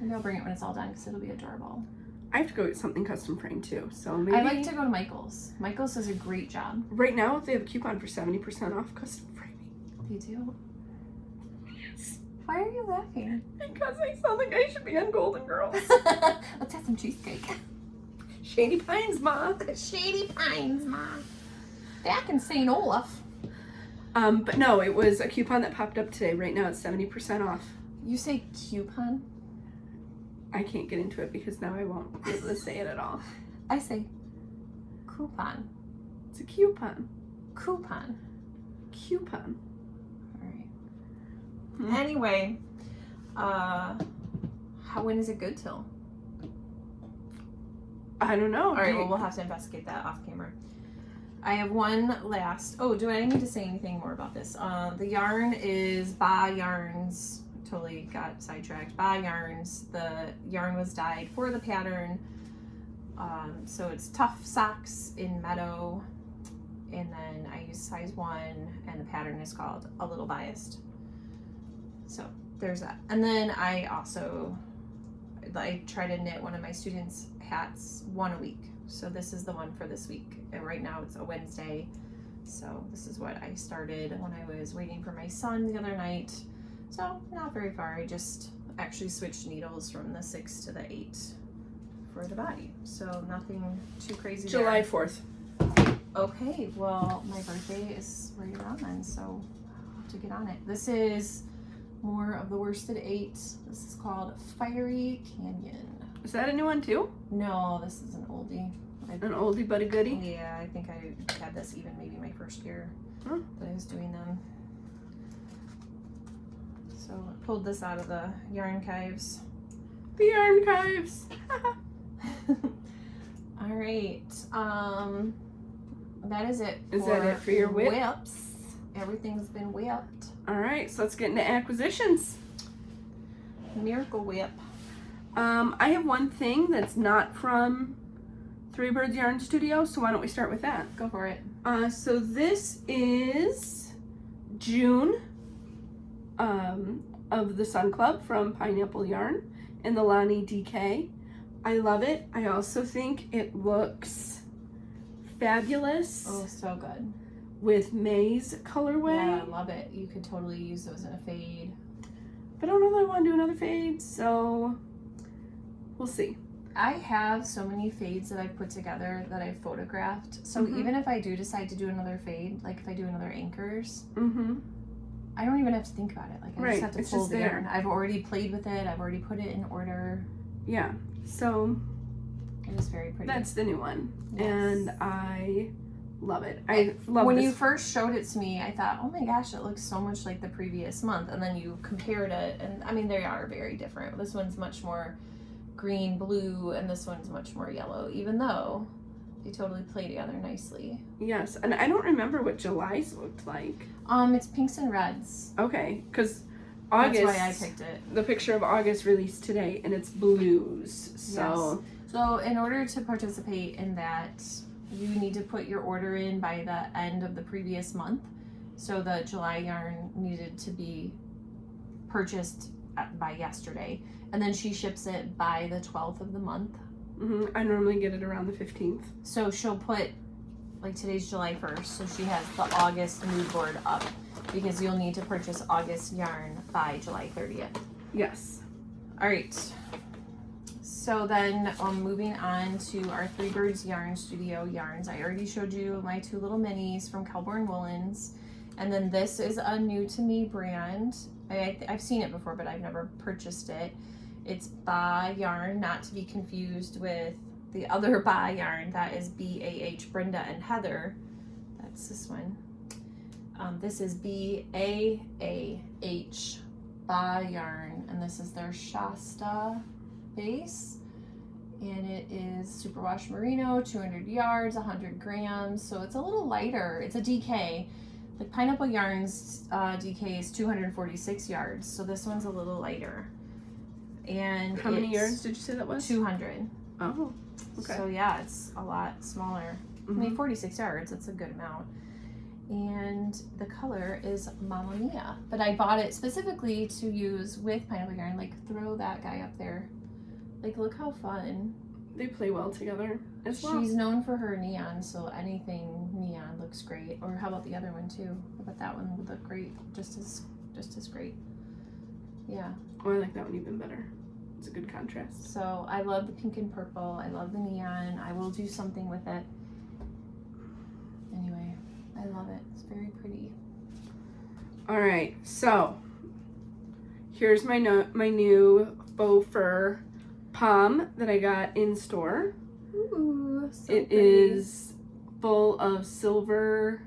maybe I'll bring it when it's all done because it'll be adorable. I have to go get something custom framed too, so maybe. I like to go to Michael's. Michael's does a great job. Right now they have a coupon for 70% off custom framing. They do? Yes. Why are you laughing? Because I sound like I should be on Golden Girls. Let's have some cheesecake. Shady Pines, Ma. Shady Pines, Ma. Back in St. Olaf. But no, it was a coupon that popped up today. Right now it's 70% off. You say coupon? I can't get into it because now I won't be able to say it at all. I say coupon. It's a coupon. Coupon. Coupon. All right. Anyway, when is it good till? I don't know. All right, well, we'll have to investigate that off camera. I have one last. Oh, do I need to say anything more about this? The yarn is Ba Yarns. Totally got sidetracked. Ba Yarns. The yarn was dyed for the pattern. So it's Tough Socks in Meadow. And then I use size 1, and the pattern is called A Little Biased. So there's that. And then I try to knit one of my students' hats 1 a week. So this is the one for this week. And right now it's a Wednesday. So this is what I started when I was waiting for my son the other night. So not very far. I just actually switched needles from the 6 to the 8 for the body. So nothing too crazy. July there. 4th. Okay, well, my birthday is right around then, so I'll have to get on it. This is more of the worsted 8. This is called Fiery Canyon. Is that a new one too? No, this is an oldie. An oldie but a goodie? Yeah, I think I had this even maybe my first year that I was doing them. So I pulled this out of the yarn archives. The archives. All right. That is it. Is that it for your whips? Everything's been whipped. All right, so let's get into acquisitions. Miracle Whip. I have one thing that's not from Three Birds Yarn Studio, so why don't we start with that? Go for it. So this is June of the Sun Club from Pineapple Yarn in the Lani DK. I love it. I also think it looks fabulous. Oh, so good. With May's colorway. Yeah, I love it. You could totally use those in a fade. But I don't know that I want to do another fade, so we'll see. I have so many fades that I've put together that I've photographed. So even if I do decide to do another fade, like if I do another anchors, I don't even have to think about it. Like I just have to pull the yarn. I've already played with it. I've already put it in order. Yeah. So it is very pretty. That's the new one. Yes. And I love it. I love when this. you first showed it to me, I thought, oh my gosh, it looks so much like the previous month. And then you compared it, and I mean, they are very different. This one's much more green, blue, and this one's much more yellow, even though they totally play together nicely. Yes, and I don't remember what July's looked like. It's pinks and reds. Okay, because August. That's why I picked it. The picture of August released today, and it's blues. So. Yes. So in order to participate in that, you need to put your order in by the end of the previous month. So the July yarn needed to be purchased by yesterday, and then she ships it by the 12th of the month. I normally get it around the 15th. So she'll put, like today's July 1st, so she has the August mood board up because you'll need to purchase August yarn by July 30th. Yes. All right. So then moving on to our Three Birds Yarn Studio yarns. I already showed you my two little minis from Kelborn Woolens. And then this is a new to me brand. I've seen it before, but I've never purchased it. It's Ba Yarn, not to be confused with the other Ba Yarn that is BAH, Brenda and Heather. That's this one. This is BAAH, Ba Yarn, and this is their Shasta base. And it is superwash merino, 200 yards, 100 grams. So it's a little lighter. It's a DK. The Pineapple Yarns DK is 246 yards. So this one's a little lighter. And how many yards did you say that was? 200. Oh, okay. So yeah, it's a lot smaller. I mean, 46 yards, it's a good amount. And the color is Mamma Mia. But I bought it specifically to use with Pineapple Yarn. Like, throw that guy up there. Like, look how fun. They play well together as well. She's known for her neon, so anything neon looks great. Or how about the other one too? How about that one would look great, just as great. Yeah. Oh, I like that one even better. It's a good contrast. So I love the pink and purple. I love the neon. I will do something with it. Anyway, I love it. It's very pretty. All right, so here's my new faux fur pom that I got in store. Ooh, so it pretty. is full of silver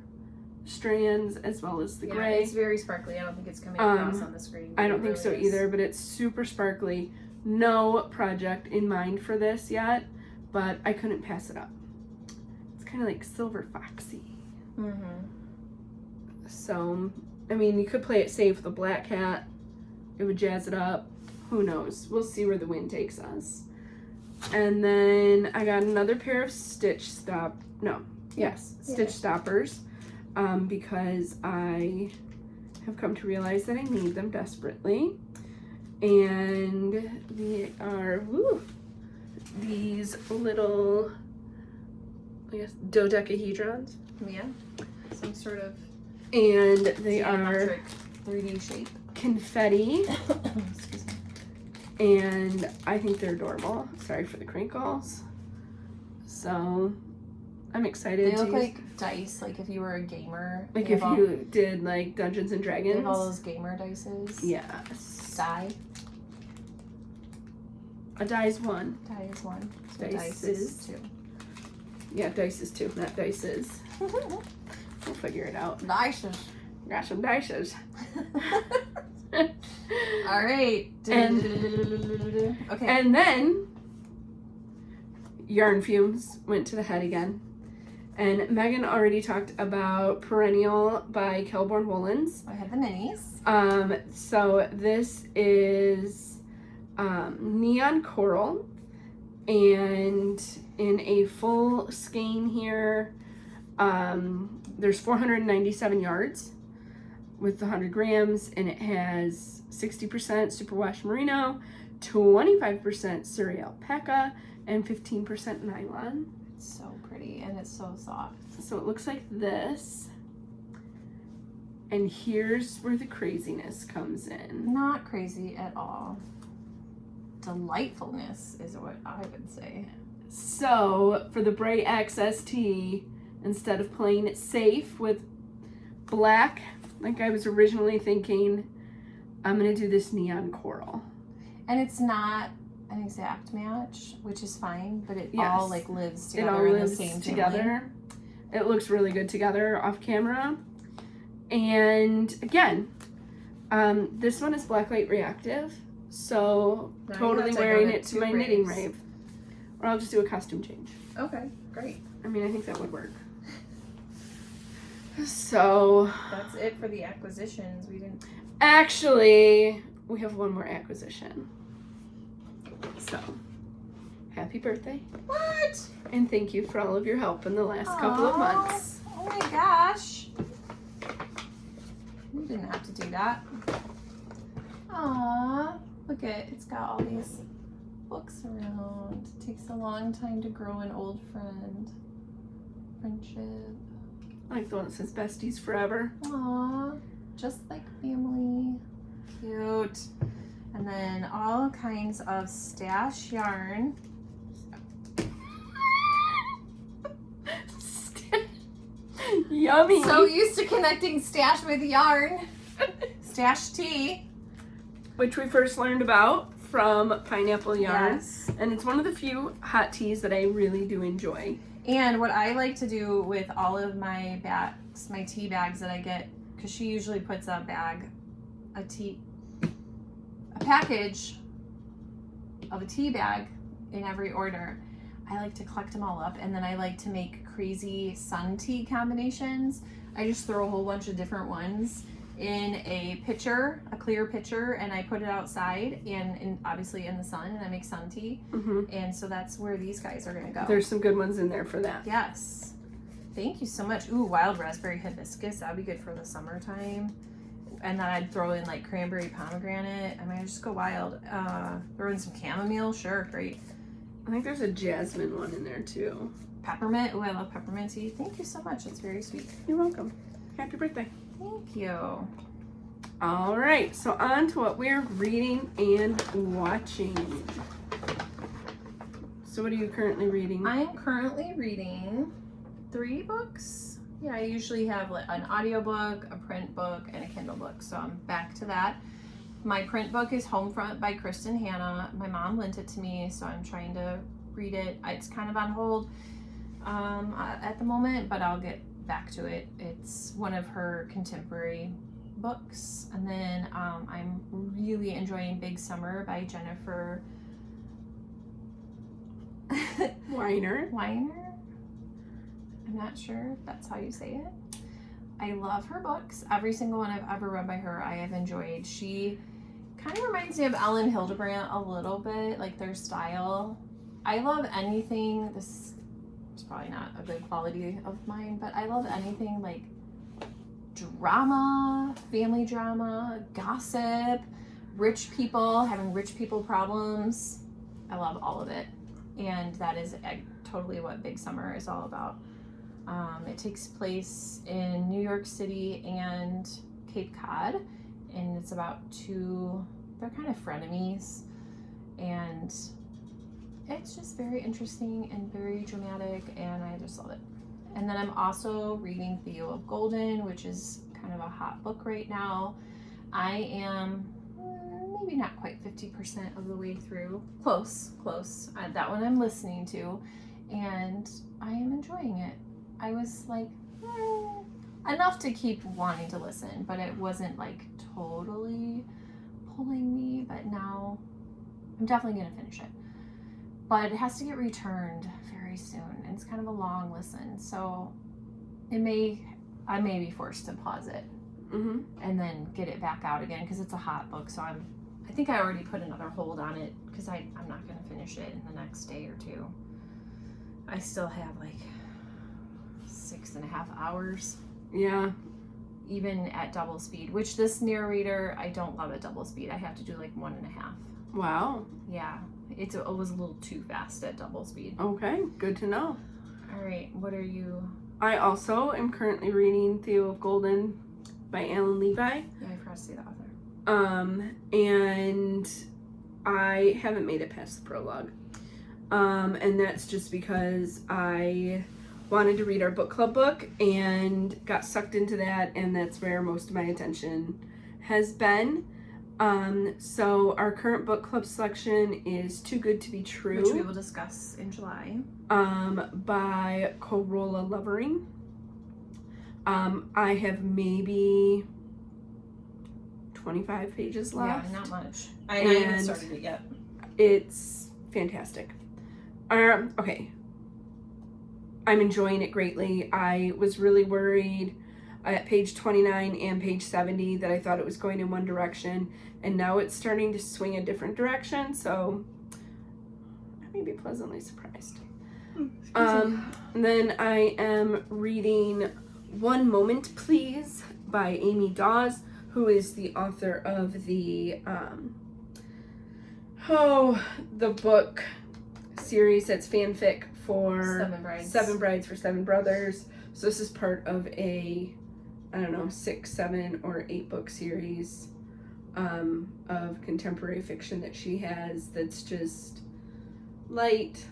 strands as well as the gray. It's very sparkly. I don't think it's coming across on the screen. I don't think so either, but it's super sparkly. No project in mind for this yet, but I couldn't pass it up. It's kind of like silver foxy. So, I mean, you could play it safe with a black cat. It would jazz it up. Who knows? We'll see where the wind takes us. And then I got another pair of stitch stoppers because I have come to realize that I need them desperately. And they are these little, I guess, dodecahedrons. Yeah, some sort of. And they are 3D shape. Confetti. Excuse me. And I think they're adorable. Sorry for the crinkles. So I'm excited. They look like dice, like if you were a gamer. Like if you did like Dungeons and Dragons. They have all those gamer dices. Yes. Die. A die is one. Die is one. So Dice is is two. Yeah, dice is two, not dices. We'll figure it out. Dices. Got some dices. All right. And, okay. And then yarn fumes went to the head again. And Megan already talked about Perennial by Kelborn Woolens. I had the minis. So this is neon coral, and in a full skein here, there's 497 yards with the 100 grams, and it has 60% superwash merino, 25% Surrey alpaca, and 15% nylon. It's so pretty and it's so soft. So it looks like this. And here's where the craziness comes in. Not crazy at all. Delightfulness is what I would say. So for the Bright XST, instead of playing it safe with black, like I was originally thinking, I'm gonna do this neon coral. And it's not an exact match, which is fine, but it Yes. all like lives together. It all in lives the same together. family. It looks really good together off camera. And again, this one is blacklight reactive, so Now you totally have to go wearing to it to two my knitting raves. rave. Or I'll just do a costume change. Okay, great. I mean, I think that would work. So That's it for the acquisitions. We didn't. actually, we have one more acquisition. So, happy birthday. What? And thank you for all of your help in the last couple of Aw. months. Oh my gosh. You didn't have to do that. Aw, look at it's got all these books around. It takes a long time to grow an old friendship. Like the one that says besties forever. Aw, just like family. Cute. And then all kinds of stash yarn. Yummy. So used to connecting stash with yarn. Stash tea. Which we first learned about from Pineapple Yarn. Yes. And it's one of the few hot teas that I really do enjoy. And what I like to do with all of my bags, my tea bags that I get, because she usually puts a package of a tea bag in every order. I like to collect them all up, and then I like to make crazy sun tea combinations. I just throw a whole bunch of different ones in a pitcher, a clear pitcher, and I put it outside and obviously in the sun, and I make sun tea. And so that's where these guys are gonna go. There's some good ones in there for that. Yes. Thank you so much. Ooh, wild raspberry hibiscus. That'd be good for the summertime. And then I'd throw in like cranberry pomegranate. I mean, I just go wild. Throw in some chamomile. Sure, great. I think there's a jasmine one in there too. Peppermint. Ooh, I love peppermint tea. Thank you so much. That's very sweet. You're welcome. Happy birthday. Thank you. All right, so on to what we're reading and watching. So what are you currently reading? I am currently reading 3 books. Yeah, I usually have like an audiobook, a print book, and a Kindle book. So I'm back to that. My print book is Homefront by Kristen Hanna. My mom lent it to me, so I'm trying to read it. It's kind of on hold at the moment, but I'll get back to it. It's one of her contemporary books. And then I'm really enjoying Big Summer by Jennifer Weiner. I'm not sure if that's how you say it. I love her books. Every single one I've ever read by her, I have enjoyed. She kind of reminds me of Ellen Hildebrandt a little bit, like their style. I love anything, this is probably not a good quality of mine, but I love anything like drama, family drama, gossip, rich people, having rich people problems. I love all of it. And that is totally what Big Summer is all about. It takes place in New York City and Cape Cod, and it's about they're kind of frenemies, and it's just very interesting and very dramatic, and I just love it. And then I'm also reading Theo of Golden, which is kind of a hot book right now. I am maybe not quite 50% of the way through. Close. That one I'm listening to, and I am enjoying it. I was like, enough to keep wanting to listen, but it wasn't like totally pulling me, but now I'm definitely going to finish it. But it has to get returned very soon, and it's kind of a long listen, so I may be forced to pause it and then get it back out again, because it's a hot book. So I think I already put another hold on it, because I'm not going to finish it in the next day or two. I still have like 6.5 hours. Yeah. Even at double speed, which this narrator, I don't love at double speed. I have to do like 1.5. Wow. Yeah. It was a little too fast at double speed. Okay, good to know. All right, what are you? I also am currently reading Theo of Golden by Alan Levi. Yeah, I forgot to say the author. And I haven't made it past the prologue. And that's just because I wanted to read our book club book and got sucked into that, and that's where most of my attention has been. So our current book club selection is Too Good to Be True, which we will discuss in July, by Corolla Lovering. I have maybe 25 pages left. Yeah, not much. I haven't even started it yet. It's fantastic. Okay. I'm enjoying it greatly. I was really worried at page 29 and page 70 that I thought it was going in one direction, and now it's starting to swing a different direction, so I may be pleasantly surprised. And then I am reading One Moment Please by Amy Dawes, who is the author of the book series that's fanfic for Seven Brides for Seven Brothers. So this is part of a, I don't know, 6, 7, or 8 book series of contemporary fiction that she has that's just light,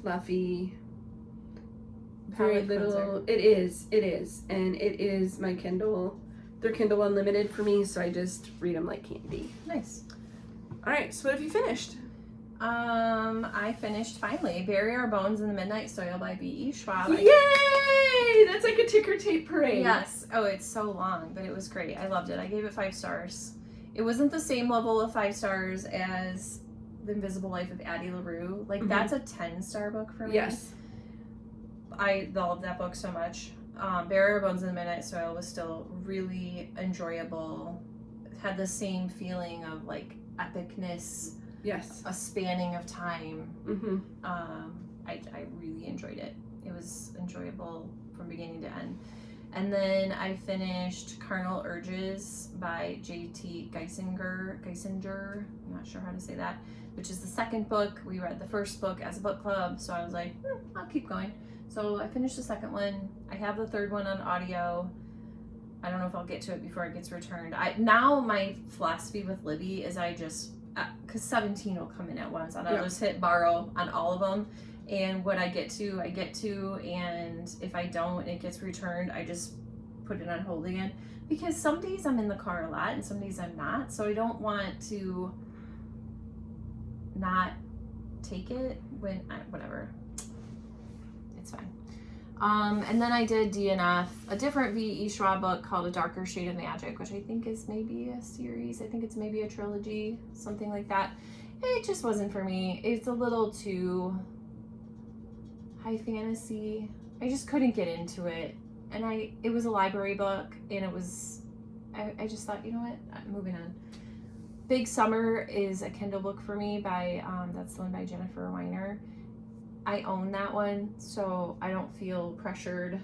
fluffy, very little. It is, and it is my Kindle. They're Kindle Unlimited for me, so I just read them like candy. Nice. All right, so what have you finished? I finished finally Bury Our Bones in the Midnight Soil by B.E. Schwab. Yay! That's like a ticker tape parade. Yes. Oh, it's so long, but it was great. I loved it. I gave it 5 stars. It wasn't the same level of 5 stars as The Invisible Life of Addie LaRue. Like, that's a 10-star book for me. Yes. I love that book so much. Bury Our Bones in the Midnight Soil was still really enjoyable. It had the same feeling of, like, epicness. Yes. A spanning of time. Mm-hmm. I really enjoyed it. It was enjoyable from beginning to end. And then I finished Carnal Urges by J.T. Geisinger. I'm not sure how to say that. Which is the second book. We read the first book as a book club, so I was like, I'll keep going. So I finished the second one. I have the third one on audio. I don't know if I'll get to it before it gets returned. Now my philosophy with Libby is I just, because 17 will come in at once, and I'll just hit borrow on all of them. And what I get to, and if I don't, it gets returned, I just put it on hold again. Because some days I'm in the car a lot, and some days I'm not. So I don't want to not take it when whatever. It's fine. And then I did DNF, a different V.E. Schwab book called A Darker Shade of Magic, which I think is maybe a series. I think it's maybe a trilogy, something like that. It just wasn't for me. It's a little too high fantasy. I just couldn't get into it. And it was a library book, and it was, I just thought, you know what, moving on. Big Summer is a Kindle book for me by, that's the one by Jennifer Weiner. I own that one, so I don't feel pressured.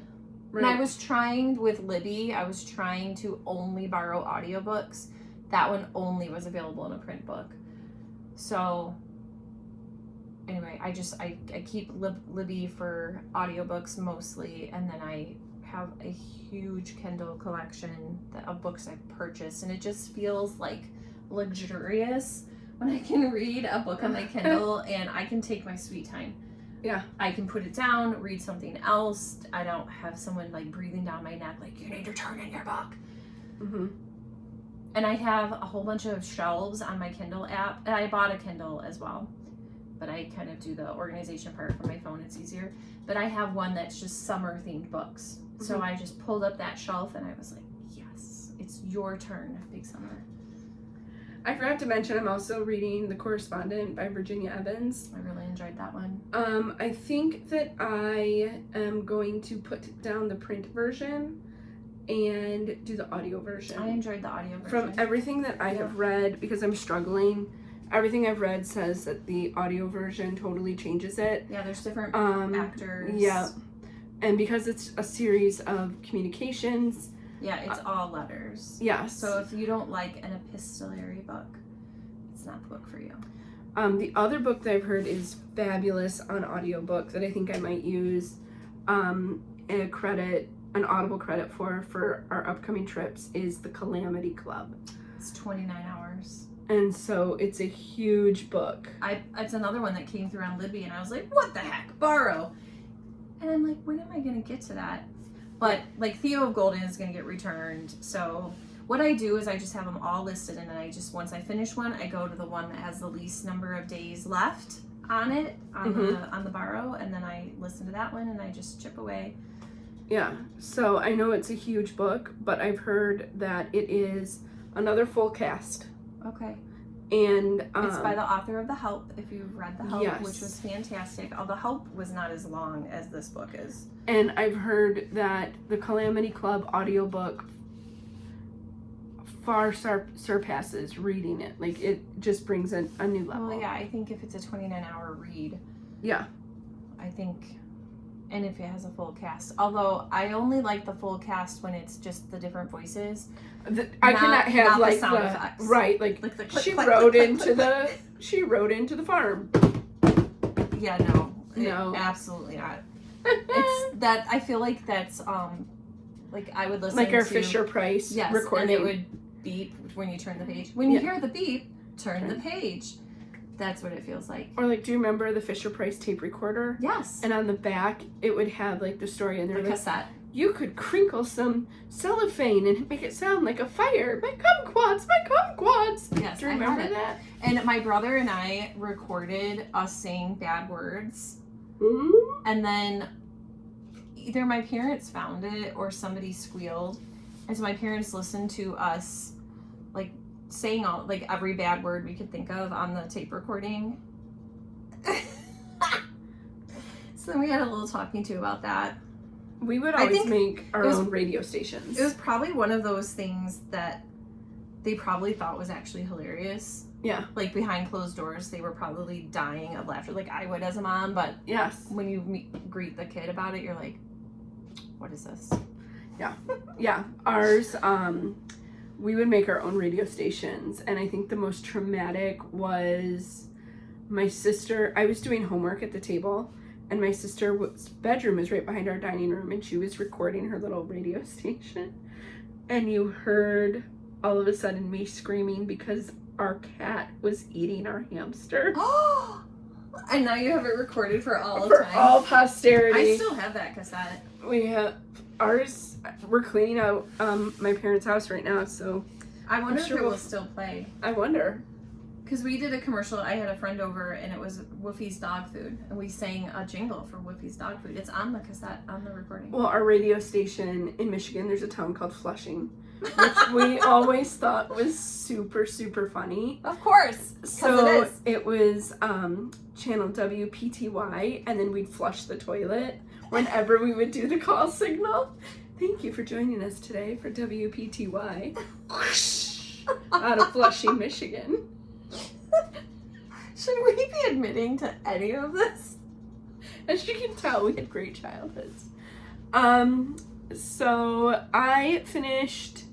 Right. And I was trying with Libby, I was trying to only borrow audiobooks. That one only was available in a print book. So anyway, I keep Libby for audiobooks mostly, and then I have a huge Kindle collection of books I've purchased, and it just feels like luxurious when I can read a book on my Kindle and I can take my sweet time. Yeah. I can put it down, read something else. I don't have someone like breathing down my neck like, you need to turn in your book. Mm-hmm. And I have a whole bunch of shelves on my Kindle app, and I bought a Kindle as well, but I kind of do the organization part from my phone. It's easier. But I have one that's just summer themed books. Mm-hmm. So I just pulled up that shelf and I was like, yes, it's your turn, Big Summer. I forgot to mention I'm also reading The Correspondent by Virginia Evans. I really enjoyed that one. I think that I am going to put down the print version and do the audio version. I enjoyed the audio version. From everything that I have read, because I'm struggling, everything I've read says that the audio version totally changes it. Yeah, there's different actors. Yeah. And because it's a series of communications. Yeah, it's all letters. Yes. So if you don't like an epistolary book, it's not the book for you. The other book that I've heard is fabulous on audiobook that I think I might use an Audible credit for our upcoming trips is The Calamity Club. It's 29 hours. And so it's a huge book. It's another one that came through on Libby, and I was like, what the heck, borrow. And I'm like, when am I going to get to that? But like Theo of Golden is going to get returned. So what I do is I just have them all listed, and then I just, once I finish one, I go to the one that has the least number of days left on it, on the borrow, and then I listen to that one and I just chip away. Yeah, so I know it's a huge book, but I've heard that it is another full cast. Okay. And it's by the author of The Help, if you've read The Help, yes. which was fantastic. The Help was not as long as this book is. And I've heard that the Calamity Club audiobook far surpasses reading it. Like, it just brings a new level. Well, yeah, I think if it's a 29-hour read. Yeah. I think, and if it has a full cast. Although, I only like the full cast when it's just the different voices. I cannot have like the sound effects. Right, like the click, she click, rode click, into click, the click. She rode into the farm. Yeah, no, absolutely not. It's I feel like that's like I would listen like our to, Fisher Price recording. and it would beep when you turn the page. When you Yeah. hear the beep, turn the page. That's what it feels like. Or like, do you remember the Fisher-Price tape recorder? Yes. And on the back, it would have like the story, and there The was cassette. you could crinkle some cellophane and make it sound like a fire. My kumquats, my kumquats. Yes, Do you I remember had it. that? And my brother and I recorded us saying bad words. Mm-hmm. And then either my parents found it or somebody squealed. And so my parents listened to us like saying all like every bad word we could think of on the tape recording. So then we had a little talking to about that. We would I always think make our it was- own radio stations. It was probably one of those things that they probably thought was actually hilarious. Yeah. Like behind closed doors, they were probably dying of laughter, like I would as a mom. But Yes. when you greet the kid about it, you're like, "What is this?" Yeah. Ours, we would make our own radio stations, and I think the most traumatic was my sister. I was doing homework at the table, and my sister's bedroom was right behind our dining room, and she was recording her little radio station, and you heard all of a sudden me screaming because our cat was eating our hamster. And now you have it recorded for all For time. all posterity. I still have that cassette. We have ours. We're cleaning out my parents' house right now, so I wonder sure if it we'll- will still play. I wonder. Because we did a commercial. I had a friend over, and it was Woofie's dog food, and we sang a jingle for Woofie's dog food. It's on the cassette, on the recording. Well, our radio station in Michigan, there's a town called Flushing, which we always thought was super, super funny. Of course, So it is. it was channel WPTY, and then we'd flush the toilet whenever we would do the call signal. Thank you for joining us today for WPTY out of Flushing, Michigan. Should we be admitting to any of this? As you can tell, we had great childhoods. So I finished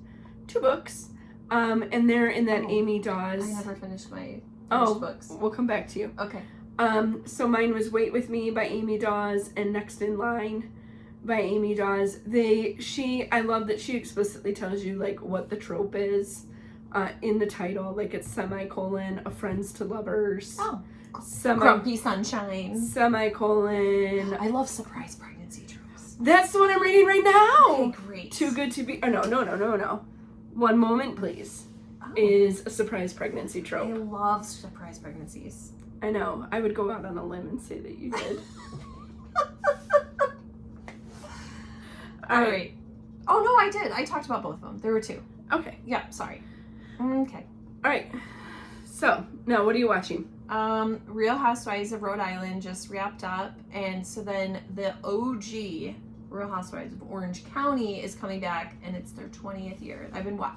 2 books, and they're in that Oh, Amy Dawes. I never finished my Oh, books. we'll come back to you. Okay. So mine was Wait With Me by Amy Dawes and Next in Line by Amy Dawes. I love that she explicitly tells you like what the trope is in the title. Like it's semicolon, a friends to lovers. Oh. Grumpy Sunshine. Semicolon. I love surprise pregnancy tropes. That's the one I'm reading right now. Okay, great. Too Good to Be. Oh, no. One Moment, Please. Oh. Is a surprise pregnancy I trope. love surprise pregnancies. I know. I would go out on a limb and say that you did. All right. Oh no, I did. I talked about both of them. There were 2. Okay. Yeah, sorry. Okay. All right. So now, what are you watching? Real Housewives of Rhode Island just wrapped up, and so then the OG Real Housewives of Orange County is coming back, and it's their 20th year. Oh my god.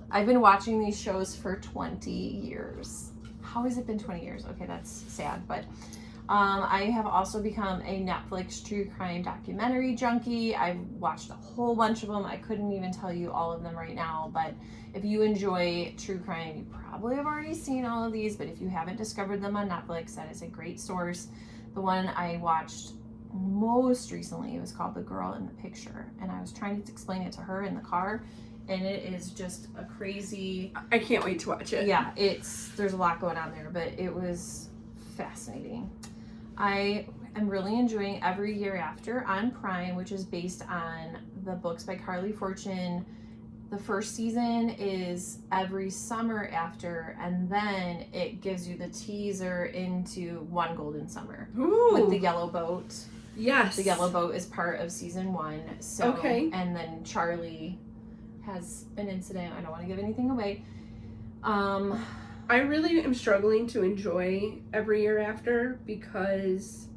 I've been watching these shows for 20 years. How has it been 20 years? Okay, that's sad, but I have also become a Netflix true crime documentary junkie. I've watched a whole bunch of them. I couldn't even tell you all of them right now, but if you enjoy true crime, you probably have already seen all of these, but if you haven't discovered them on Netflix, that is a great source. The one I watched most recently was called The Girl in the Picture, and I was trying to explain it to her in the car, and it is just a crazy... I can't wait to watch it. Yeah, there's a lot going on there, but it was fascinating. I am really enjoying Every Year After on Prime, which is based on the books by Carly Fortune. The first season is Every Summer After, and then it gives you the teaser into One Golden Summer. Ooh. With the yellow boat. Yes. The yellow boat is part of season 1. So, Okay. And then Charlie has an incident. I don't want to give anything away. I really am struggling to enjoy Every Year After because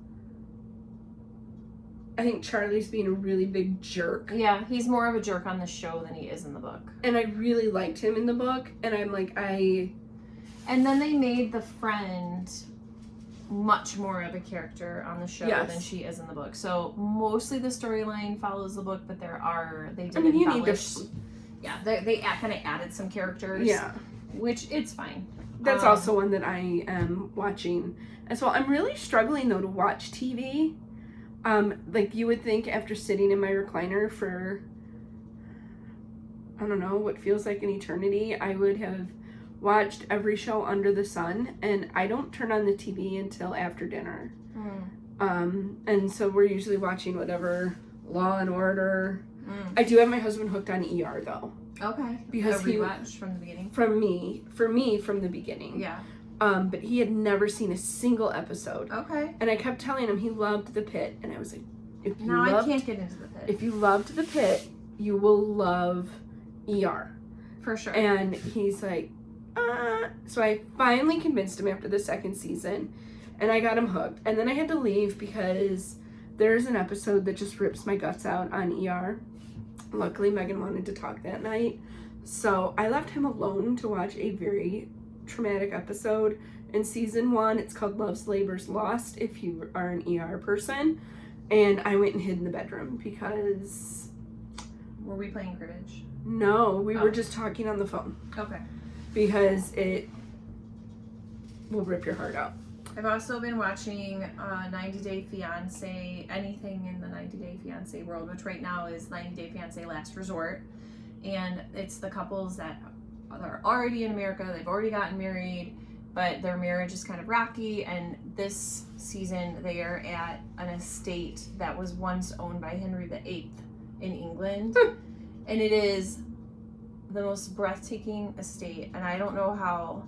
I think Charlie's being a really big jerk. Yeah, he's more of a jerk on the show than he is in the book. And I really liked him in the book, and I'm like, And then they made the friend much more of a character on the show Yes. than she is in the book. So mostly the storyline follows the book, but they did you need embellish. Yeah, they kind of added some characters. Yeah. Which it's fine. That's also one that I am watching as well. I'm really struggling though to watch TV. Like you would think after sitting in my recliner for I don't know, what feels like an eternity. I would have watched every show under the sun, and I don't turn on the TV until after dinner. And so we're usually watching whatever Law and Order. I do have my husband hooked on ER though. Okay. Because he watched from the beginning. For me from the beginning. Yeah. But he had never seen a single episode. Okay. And I kept telling him he loved The Pit, and I was like, I can't get into The Pit. If you loved The Pit, you will love ER. For sure. And he's like, So I finally convinced him after the second season, and I got him hooked. And then I had to leave because there's an episode that just rips my guts out on ER. Luckily, Megan wanted to talk that night, so I left him alone to watch a very traumatic episode in season 1. It's called Love's Labor's Lost, if you are an ER person. And I went and hid in the bedroom because... Were we playing cribbage? No, we were just talking on the phone. Okay. Because it will rip your heart out. I've also been watching 90 Day Fiancé, anything in the 90 Day Fiancé world, which right now is 90 Day Fiancé Last Resort. And it's the couples that are already in America, they've already gotten married, but their marriage is kind of rocky. And this season, they are at an estate that was once owned by Henry VIII in England. And it is the most breathtaking estate. And I don't know how,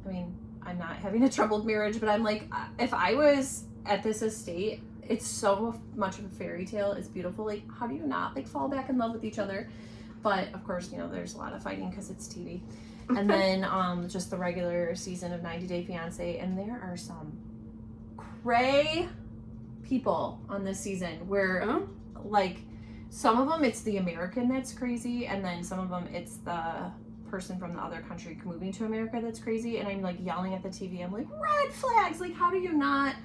I mean, I'm not having a troubled marriage, but I'm like, if I was at this estate, it's so much of a fairy tale. It's beautiful. Like, how do you not like fall back in love with each other? But of course, you know, there's a lot of fighting because it's TV. And then just the regular season of 90 Day Fiancé, and there are some cray people on this season where like some of them it's the American that's crazy, and then some of them it's the person from the other country moving to America that's crazy. And I'm like yelling at the TV, I'm like, red flags, like how do you not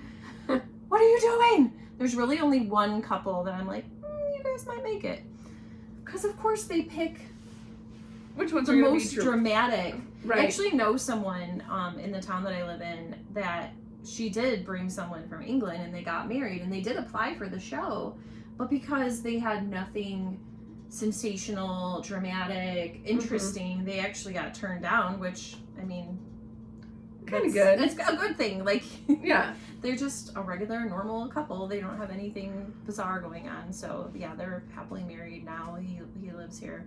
what are you doing? There's really only one couple that I'm like, you guys might make it, because of course they pick which ones the are most dramatic. Right. I actually know someone in the town that I live in that she did bring someone from England, and they got married, and they did apply for the show, but because they had nothing sensational, dramatic, interesting, they actually got turned down, which, I mean, kind of good. It's a good thing. Like, yeah, they're just a regular, normal couple. They don't have anything bizarre going on. So yeah, they're happily married now. He lives here.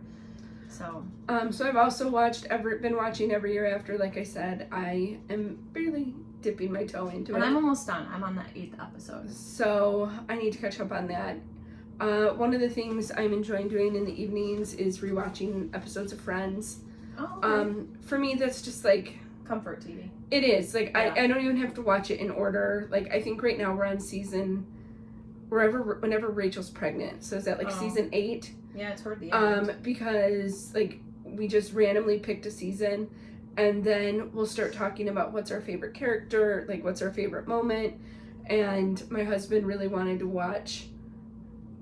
So I've also been watching Every Year After. Like I said, I am barely dipping my toe into it. I'm almost done. I'm on the 8th episode. So I need to catch up on that. One of the things I'm enjoying doing in the evenings is rewatching episodes of Friends. Oh, okay. For me, that's just like Comfort TV. It is. Like, Yeah. I don't even have to watch it in order. Like, I think right now we're on season, whenever Rachel's pregnant. So is that like season 8? Yeah, toward the end. Because, like, we just randomly picked a season, and then we'll start talking about what's our favorite character, like, what's our favorite moment. And my husband really wanted to watch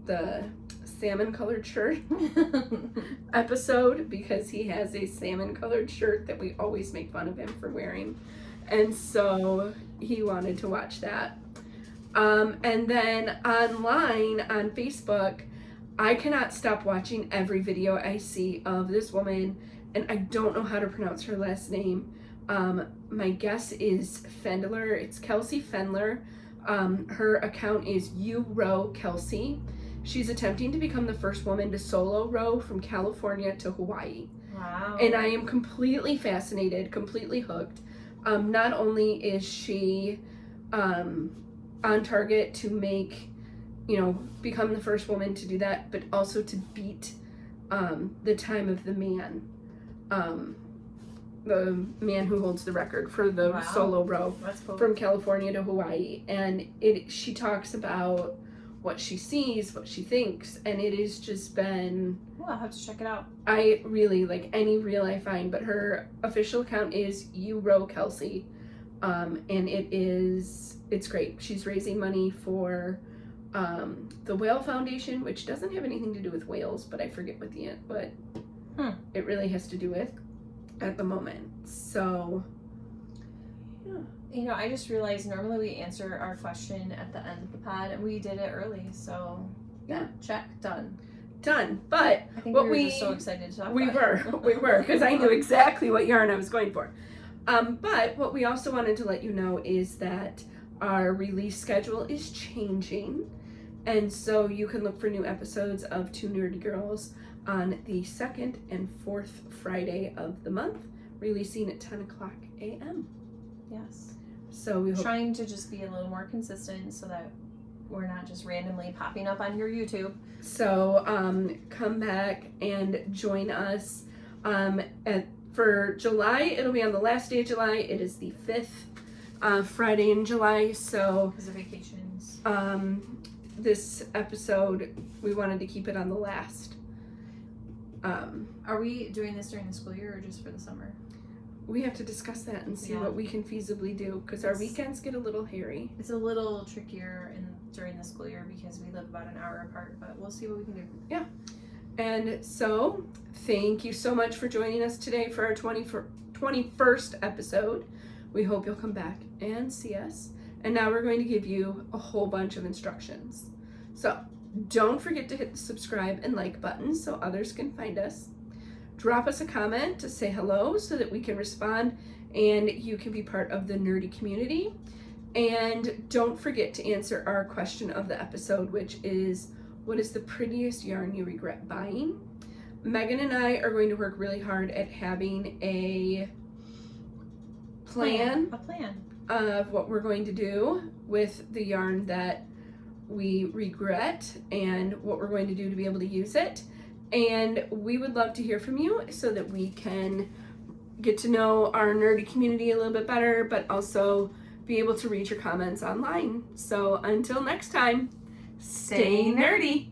the salmon colored shirt episode because he has a salmon colored shirt that we always make fun of him for wearing, and so he wanted to watch that. And then online on Facebook, I cannot stop watching every video I see of this woman, and I don't know how to pronounce her last name. My guess is Fendler. It's Kelsey Fendler. Her account is Kelsey. She's attempting to become the first woman to solo row from California to Hawaii. Wow. And I am completely fascinated, completely hooked. Not only is she on target to become the first woman to do that, but also to beat the time of the man who holds the record for the solo row. That's cool. From California to Hawaii. And she talks about what she sees, what she thinks, and it has just been... Well, I'll have to check it out. I really like any reel I find, but her official account is Kelsey, and it's great. She's raising money for the Whale Foundation, which doesn't have anything to do with whales, but I forget what it really has to do with at the moment. So, yeah. You know, I just realized normally we answer our question at the end of the pod, and we did it early, so yeah, check, done. done. But I think what we were just so excited to talk we about it. we were, because I knew exactly what yarn I was going for. But what we also wanted to let you know is that our release schedule is changing. And so you can look for new episodes of Two Nerdy Girls on the 2nd and 4th Friday of the month, releasing at 10 o'clock a.m. Yes. So we hope... Trying to just be a little more consistent so that we're not just randomly popping up on your YouTube. So come back and join us for July. It'll be on the last day of July. It is the 5th Friday in July. So because of vacations. This episode, we wanted to keep it on the last. Are we doing this during the school year or just for the summer? We have to discuss that and see Yeah. what we can feasibly do, because our weekends get a little hairy. It's a little trickier during the school year because we live about an hour apart, but we'll see what we can do. Yeah. And so, thank you so much for joining us today for our 21st episode. We hope you'll come back and see us. And now we're going to give you a whole bunch of instructions. So, don't forget to hit the subscribe and like button so others can find us. Drop us a comment to say hello so that we can respond and you can be part of the nerdy community. And don't forget to answer our question of the episode, which is, what is the prettiest yarn you regret buying? Megan and I are going to work really hard at having a plan of what we're going to do with the yarn that we regret and what we're going to do to be able to use it. And we would love to hear from you so that we can get to know our nerdy community a little bit better, but also be able to read your comments online. So until next time, stay nerdy.